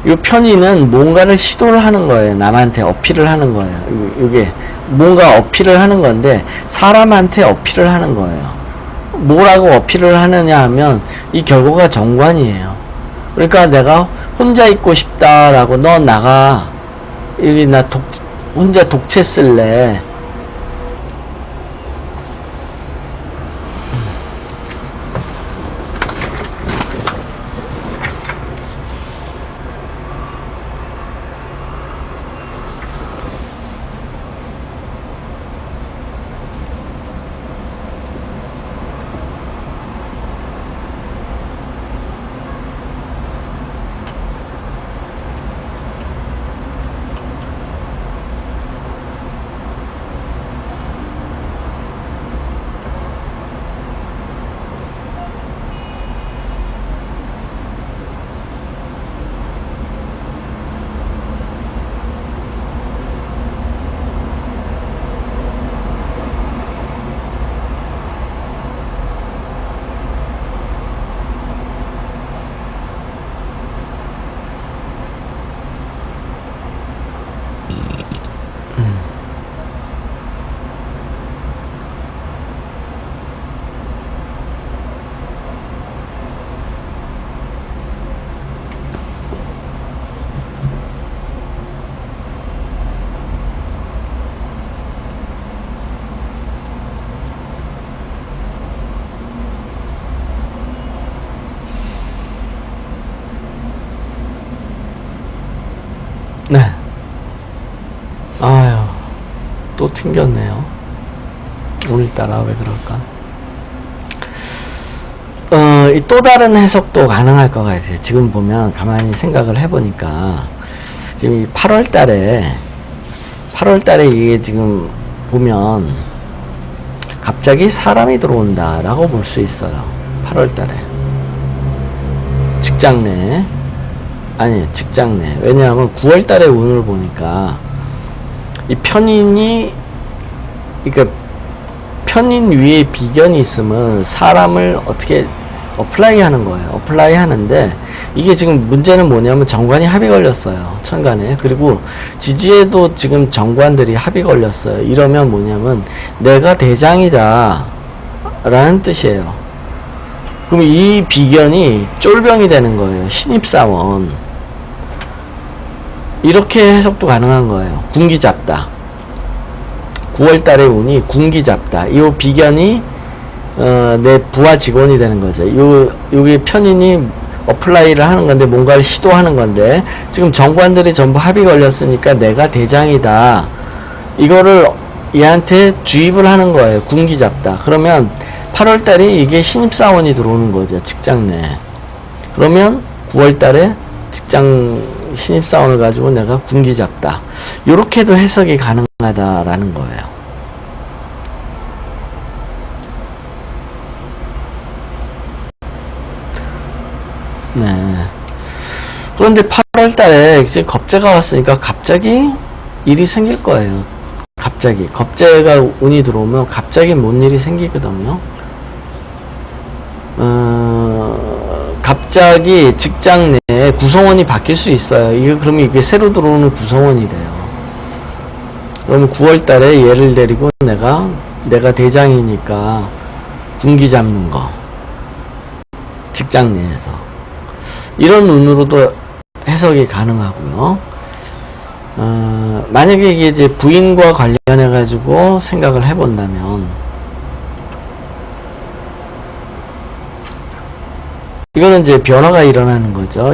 이 편의는 뭔가를 시도를 하는 거예요. 남한테 어필을 하는 거예요. 이게 뭔가 어필을 하는 건데, 사람한테 어필을 하는 거예요. 뭐라고 어필을 하느냐 하면 이 결과가 정관이에요. 그러니까 내가 혼자 있고 싶다라고, 너 나가, 여기 나 혼자 독채 쓸래. 네. 아유, 또 튕겼네요. 오늘따라 왜 그럴까? 또 다른 해석도 가능할 것 같아요. 지금 보면 가만히 생각을 해보니까 지금 8월 달에 8월 달에 이게 지금 보면 갑자기 사람이 들어온다 라고 볼 수 있어요. 8월 달에 직장 내, 아니 직장 내. 왜냐하면 9월 달에 운을 보니까 이 편인이, 그러니까 편인 위에 비견이 있으면 사람을 어떻게 어플라이 하는 거예요. 어플라이 하는데 이게 지금 문제는 뭐냐면 정관이 합이 걸렸어요. 천간에. 그리고 지지에도 지금 정관들이 합이 걸렸어요. 이러면 뭐냐면 내가 대장이다 라는 뜻이에요. 그럼 이 비견이 쫄병이 되는 거예요. 신입사원. 이렇게 해석도 가능한 거예요. 군기 잡다. 9월달의 운이 군기 잡다. 이 비견이 내 부하 직원이 되는 거죠. 요게 편인이 어플라이를 하는 건데, 뭔가를 시도하는 건데, 지금 정관들이 전부 합이 걸렸으니까 내가 대장이다. 이거를 얘한테 주입을 하는 거예요. 군기 잡다. 그러면 8월달에 이게 신입사원이 들어오는 거죠. 직장 내. 그러면 9월달에 직장 신입사원을 가지고 내가 군기 잡다. 요렇게도 해석이 가능하다라는 거예요. 네. 그런데 8월 달에 이제 겁재가 왔으니까 갑자기 일이 생길 거예요. 갑자기. 겁재가 운이 들어오면 갑자기 뭔 일이 생기거든요. 갑자기 직장 내에 구성원이 바뀔 수 있어요. 이게 그러면 이게 새로 들어오는 구성원이 돼요. 그러면 9월 달에 얘를 데리고 내가 대장이니까 군기 잡는 거. 직장 내에서. 이런 운으로도 해석이 가능하고요. 만약에 이게 이제 부인과 관련해 가지고 생각을 해본다면, 이거는 이제 변화가 일어나는 거죠.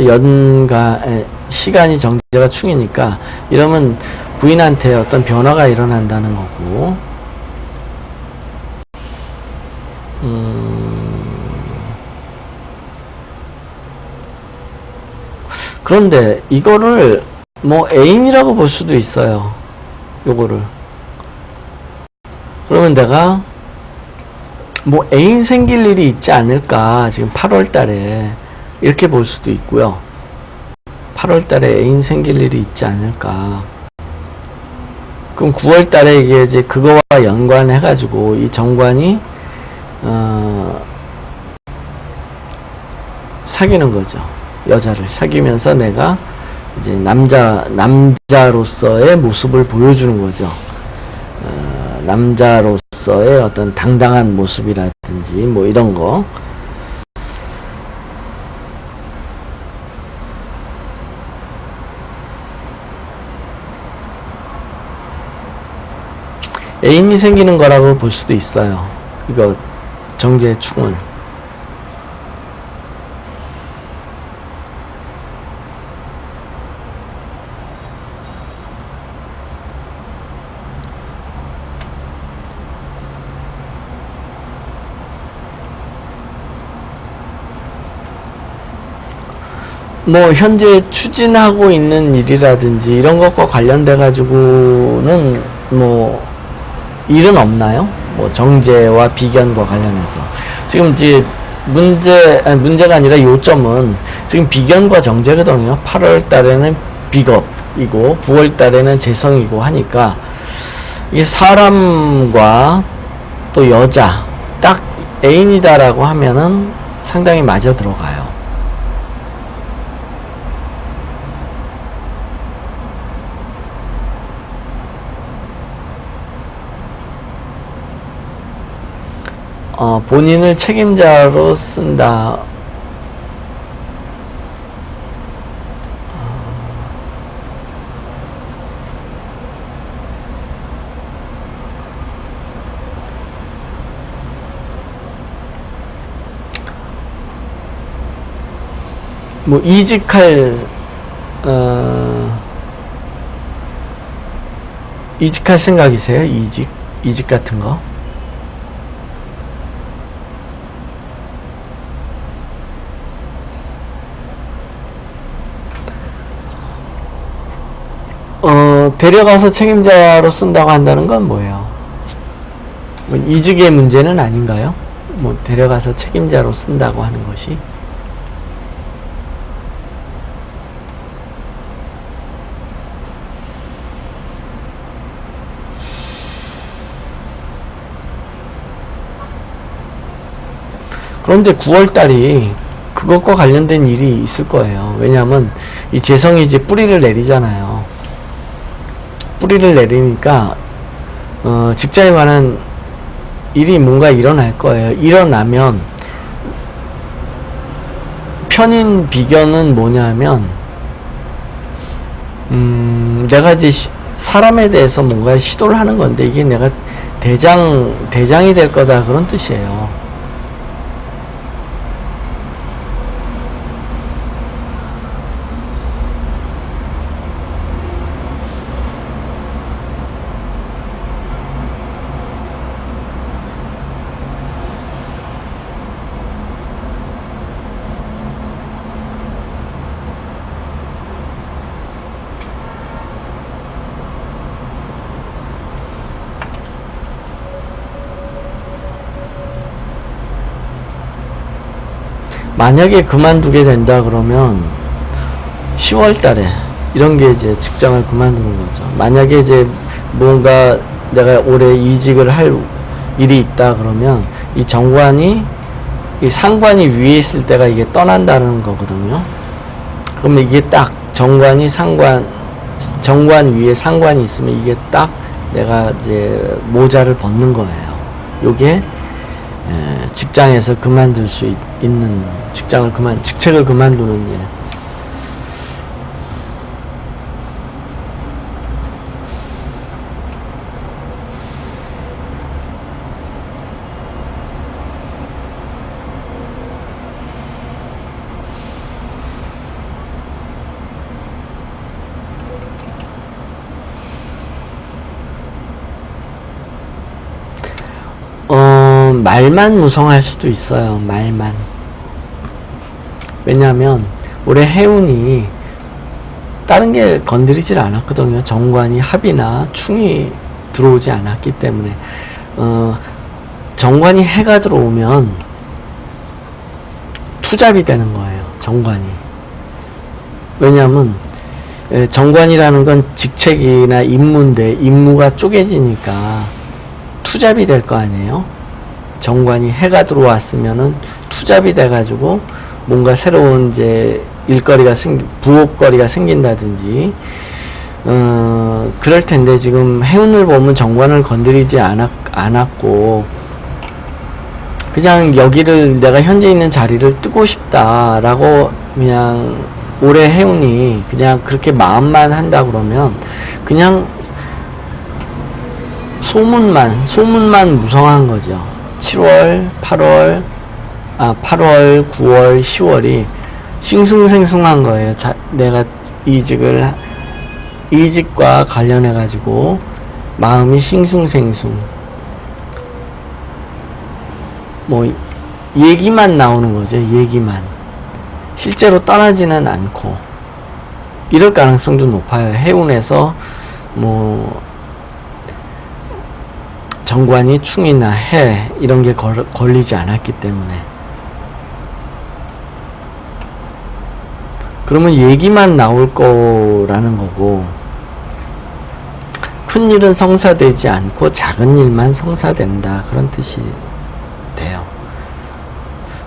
시간이 정제가 충이니까, 이러면 부인한테 어떤 변화가 일어난다는 거고, 그런데 이거를 뭐 애인이라고 볼 수도 있어요. 요거를. 그러면 내가 뭐 애인 생길 일이 있지 않을까, 지금 8월 달에 이렇게 볼 수도 있고요. 8월 달에 애인 생길 일이 있지 않을까. 그럼 9월 달에 이게 이제 그거와 연관해 가지고 이 정관이 사귀는 거죠. 여자를 사귀면서 내가 이제 남자로서의 모습을 보여주는 거죠. 남자로서의 어떤 당당한 모습이라든지 뭐 이런 거. 애인이 생기는 거라고 볼 수도 있어요. 이거 정제의 충은. 뭐 현재 추진하고 있는 일이라든지 이런 것과 관련돼 가지고는 뭐 일은 없나요? 뭐 정제와 비견과 관련해서 지금 이제 문제가 아니라 요점은 지금 비견과 정제거든요. 8월 달에는 비겁이고 9월 달에는 재성이고 하니까 이 사람과 또 여자 딱 애인이다라고 하면은 상당히 맞아 들어가요. 본인을 책임자로 쓴다. 뭐 이직할 생각이세요? 이직 같은 거? 데려가서 책임자로 쓴다고 한다는 건 뭐예요? 뭐 이직의 문제는 아닌가요? 뭐 데려가서 책임자로 쓴다고 하는 것이. 그런데 9월달이 그것과 관련된 일이 있을 거예요. 왜냐하면 이 재성이 이제 뿌리를 내리잖아요. 뿌리를 내리니까 직장에 관한 일이 뭔가 일어날 거예요. 일어나면 편인 비견은 뭐냐면 내가 이제 사람에 대해서 뭔가 시도를 하는 건데 이게 내가 대장이 될 거다 그런 뜻이에요. 만약에 그만두게 된다 그러면 10월 달에 이런 게 이제 직장을 그만두는 거죠. 만약에 이제 뭔가 내가 올해 이직을 할 일이 있다 그러면 이 정관이 이 상관이 위에 있을 때가 이게 떠난다는 거거든요. 그러면 이게 딱 정관 위에 상관이 있으면 이게 딱 내가 이제 모자를 벗는 거예요. 요게 직장에서 그만둘 수 있는 직책을 그만두는 일. 말만 무성할 수도 있어요. 말만. 왜냐하면 올해 해운이 다른 게 건드리질 않았거든요. 정관이 합이나 충이 들어오지 않았기 때문에 정관이 해가 들어오면 투잡이 되는 거예요. 정관이. 왜냐하면 정관이라는 건 직책이나 임무인데 임무가 쪼개지니까 투잡이 될 거 아니에요. 정관이 해가 들어왔으면은 투잡이 돼가지고 뭔가 새로운 이제 일거리가 부업거리가 생긴다든지 그럴 텐데 지금 해운을 보면 정관을 건드리지 않았고 그냥 여기를 내가 현재 있는 자리를 뜨고 싶다라고 그냥 올해 해운이 그냥 그렇게 마음만 한다 그러면 그냥 소문만 무성한 거죠. 7월, 8월, 9월, 10월이 싱숭생숭한 거예요. 내가 이직과 관련해 가지고 마음이 싱숭생숭. 뭐 얘기만 나오는 거죠. 얘기만. 실제로 떠나지는 않고 이럴 가능성도 높아요. 해운에서 뭐 정관이 충이나 해 이런 게 걸리지 않았기 때문에 그러면 얘기만 나올 거라는 거고 큰 일은 성사되지 않고 작은 일만 성사된다 그런 뜻이 돼요.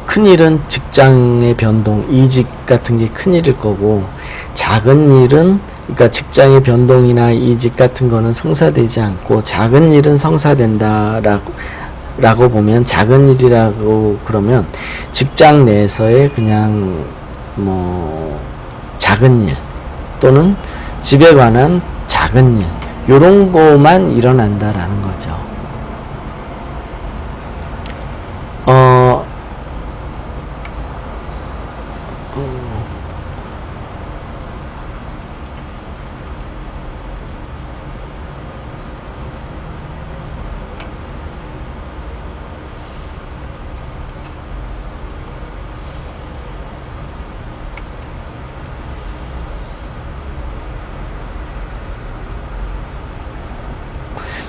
큰 일은 직장의 변동, 이직 같은 게 큰 일일 거고 작은 일은 그러니까 직장의 변동이나 이직 같은 거는 성사되지 않고 작은 일은 성사된다라고 보면 작은 일이라고 그러면 직장 내에서의 그냥 뭐 작은 일 또는 집에 관한 작은 일 요런 거만 일어난다라는 거죠.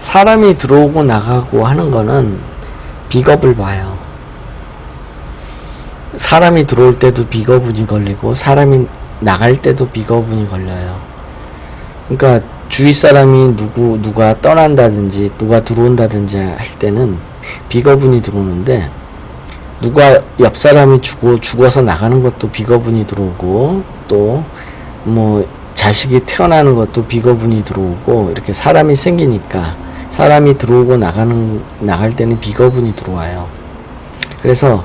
사람이 들어오고 나가고 하는 거는 비겁을 봐요. 사람이 들어올 때도 비거분이 걸리고 사람이 나갈 때도 비거분이 걸려요. 그러니까 주위 사람이 누가 떠난다든지 누가 들어온다든지 할 때는 비거분이 들어오는데, 누가 옆 사람이 죽어서 나가는 것도 비거분이 들어오고, 또 뭐 자식이 태어나는 것도 비거분이 들어오고, 이렇게 사람이 생기니까 사람이 들어오고 나갈 때는 비거분이 들어와요. 그래서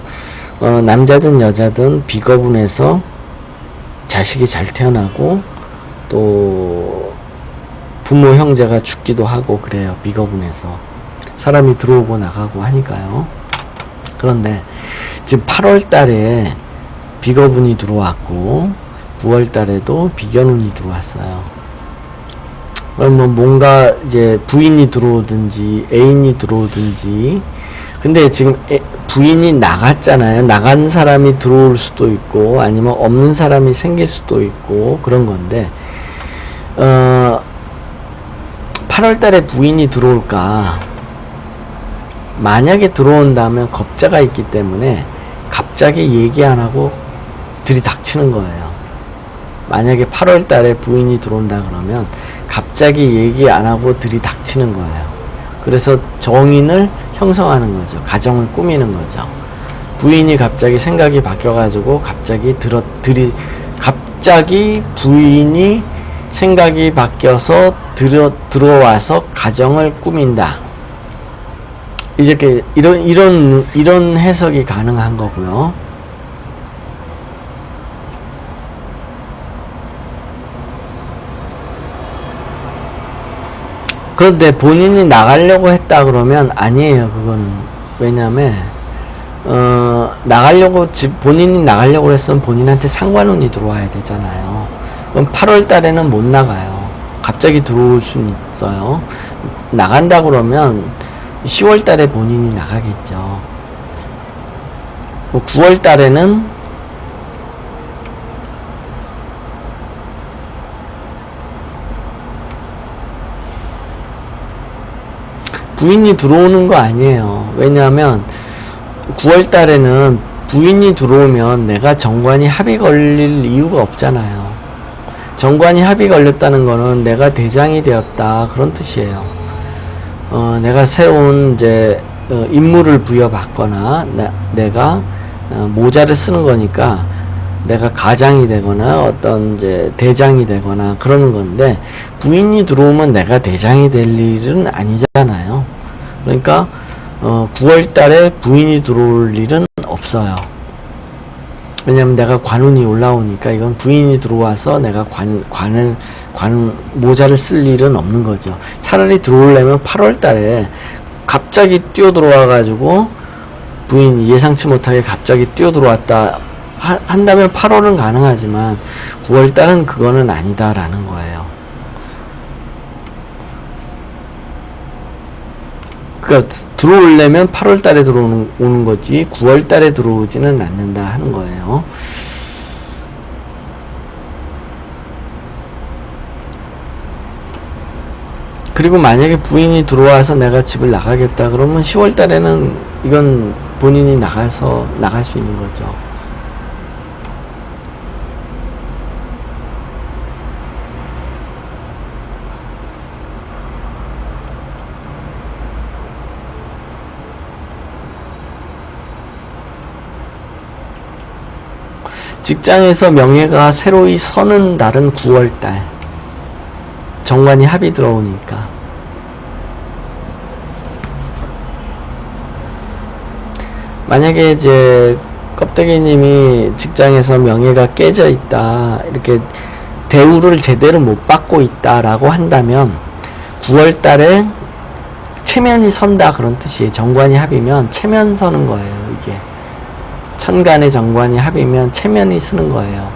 남자든 여자든 비거분에서 자식이 잘 태어나고 또 부모 형제가 죽기도 하고 그래요. 비거분에서 사람이 들어오고 나가고 하니까요. 그런데 지금 8월 달에 비거분이 들어왔고 9월 달에도 비견운이 들어왔어요. 그러면 뭔가 이제 부인이 들어오든지 애인이 들어오든지, 근데 지금 부인이 나갔잖아요. 나간 사람이 들어올 수도 있고 아니면 없는 사람이 생길 수도 있고 그런 건데, 8월 달에 부인이 들어올까? 만약에 들어온다면 겁자가 있기 때문에 갑자기 얘기 안 하고 들이닥치는 거예요. 만약에 8월 달에 부인이 들어온다 그러면 갑자기 얘기 안 하고 들이닥치는 거예요. 그래서 정인을 형성하는 거죠. 가정을 꾸미는 거죠. 부인이 갑자기 생각이 바뀌어가지고 갑자기 부인이 생각이 바뀌어서 들어와서 가정을 꾸민다. 이렇게 이런 해석이 가능한 거고요. 그런데 본인이 나가려고 했다 그러면 아니에요. 그거는 왜냐면 본인이 나가려고 했으면 본인한테 상관운이 들어와야 되잖아요. 그럼 8월 달에는 못 나가요. 갑자기 들어올 수는 있어요. 나간다 그러면 10월 달에 본인이 나가겠죠. 9월 달에는 부인이 들어오는 거 아니에요. 왜냐하면 9월 달에는 부인이 들어오면 내가 정관이 합이 걸릴 이유가 없잖아요. 정관이 합이 걸렸다는 거는 내가 대장이 되었다 그런 뜻이에요. 내가 세운 이제 임무를 부여받거나 내가 모자를 쓰는 거니까 내가 가장이 되거나 어떤 이제 대장이 되거나 그러는 건데, 부인이 들어오면 내가 대장이 될 일은 아니잖아요. 그러니까 9월 달에 부인이 들어올 일은 없어요. 왜냐면 내가 관운이 올라오니까 이건 부인이 들어와서 내가 모자를 쓸 일은 없는 거죠. 차라리 들어오려면 8월 달에 갑자기 뛰어들어와 가지고 부인이 예상치 못하게 갑자기 뛰어들어왔다 한다면 8월은 가능하지만 9월 달은 그거는 아니다라는 거예요. 그러니까 들어오려면 8월 달에 들어오는 거지 9월 달에 들어오지는 않는다 하는 거예요. 그리고 만약에 부인이 들어와서 내가 집을 나가겠다 그러면 10월 달에는 이건 본인이 나갈 수 있는 거죠. 직장에서 명예가 새로이 서는 날은 9월달. 정관이 합이 들어오니까. 만약에 이제 껍데기님이 직장에서 명예가 깨져 있다, 이렇게 대우를 제대로 못 받고 있다라고 한다면 9월달에 체면이 선다 그런 뜻이에요. 정관이 합이면 체면 서는 거예요. 이게 천간의 정관이 합이면 체면이 쓰는 거예요.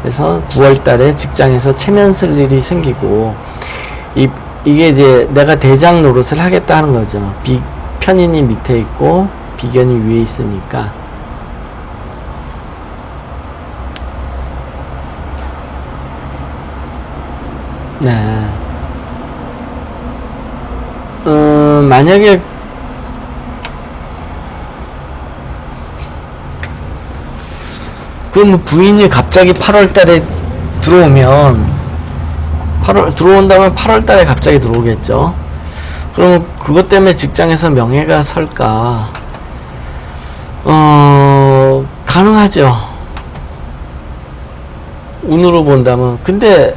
그래서 9월달에 직장에서 체면 쓸 일이 생기고, 이게 이제 내가 대장 노릇을 하겠다 하는 거죠. 편인이 밑에 있고 비견이 위에 있으니까. 네. 만약에 그럼 부인이 갑자기 8월달에 들어온다면 8월달에 갑자기 들어오겠죠. 그럼 그것 때문에 직장에서 명예가 설까? 가능하죠. 운으로 본다면. 근데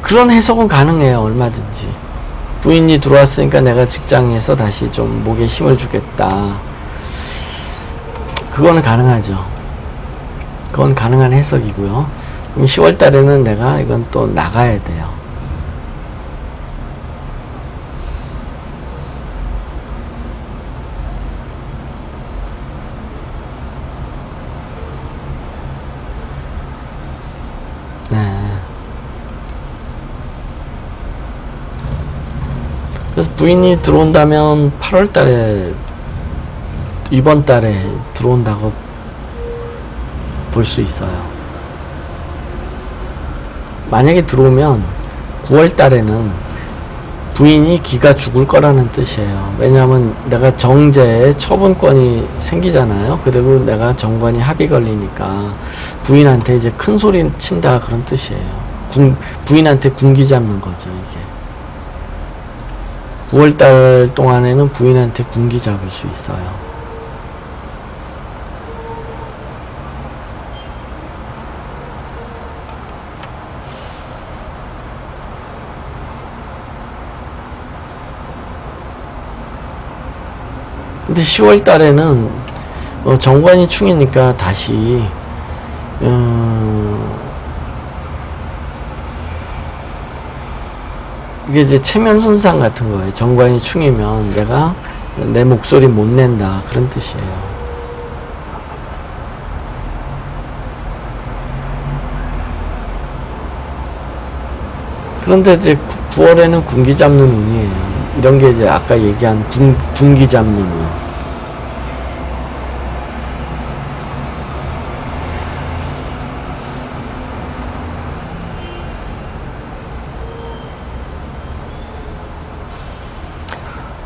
그런 해석은 가능해요. 얼마든지. 부인이 들어왔으니까 내가 직장에서 다시 좀 목에 힘을 주겠다. 그거는 가능하죠. 그건 가능한 해석이고요. 그럼 10월 달에는 내가 이건 또 나가야 돼요. 네. 그래서 부인이 들어온다면 8월 달에 이번 달에 들어온다고 볼 수 있어요. 만약에 들어오면 9월 달에는 부인이 기가 죽을 거라는 뜻이에요. 왜냐하면 내가 정제에 처분권이 생기잖아요. 그리고 내가 정관이 합의 걸리니까 부인한테 이제 큰 소리 친다 그런 뜻이에요. 부인한테 군기 잡는 거죠. 이게 9월 달 동안에는 부인한테 군기 잡을 수 있어요. 근데 10월 달에는 정관이 충이니까 다시 이게 이제 체면 손상 같은 거예요. 정관이 충이면 내가 내 목소리 못 낸다 그런 뜻이에요. 그런데 이제 9월에는 군기 잡는 운이에요. 이런 게 이제 아까 얘기한 군기 잡는 운.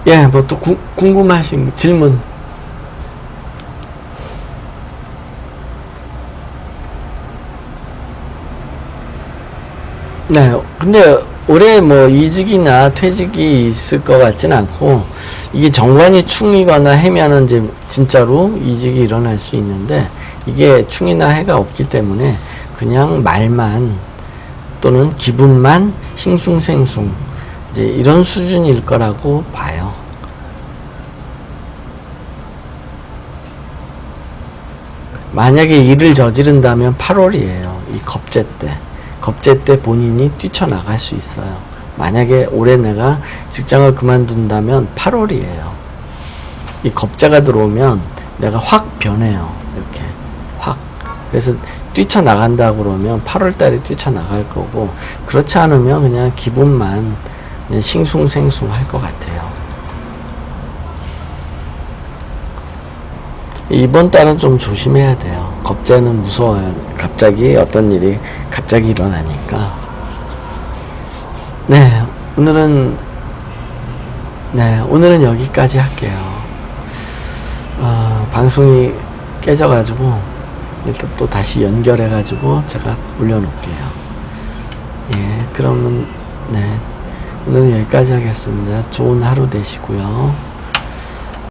예, 뭐 또 궁금하신 질문. 네, 근데 올해 뭐 이직이나 퇴직이 있을 것 같지는 않고, 이게 정관이 충이거나 해면은 이제 진짜로 이직이 일어날 수 있는데, 이게 충이나 해가 없기 때문에 그냥 말만 또는 기분만 싱숭생숭 이제 이런 수준일 거라고 봐요. 만약에 일을 저지른다면 8월이에요. 이 겁제 때. 겁제 때 본인이 뛰쳐나갈 수 있어요. 만약에 올해 내가 직장을 그만둔다면 8월이에요. 이 겁제가 들어오면 내가 확 변해요. 이렇게 확. 그래서 뛰쳐나간다 그러면 8월 달에 뛰쳐나갈 거고, 그렇지 않으면 그냥 기분만 그냥 싱숭생숭 할 것 같아요. 이번 달은 좀 조심해야 돼요. 겁제는 무서워요. 갑자기 어떤 일이 갑자기 일어나니까. 네, 오늘은 여기까지 할게요. 방송이 깨져가지고 일단 또 다시 연결해가지고 제가 올려놓을게요. 예, 그러면 네, 오늘은 여기까지 하겠습니다. 좋은 하루 되시고요.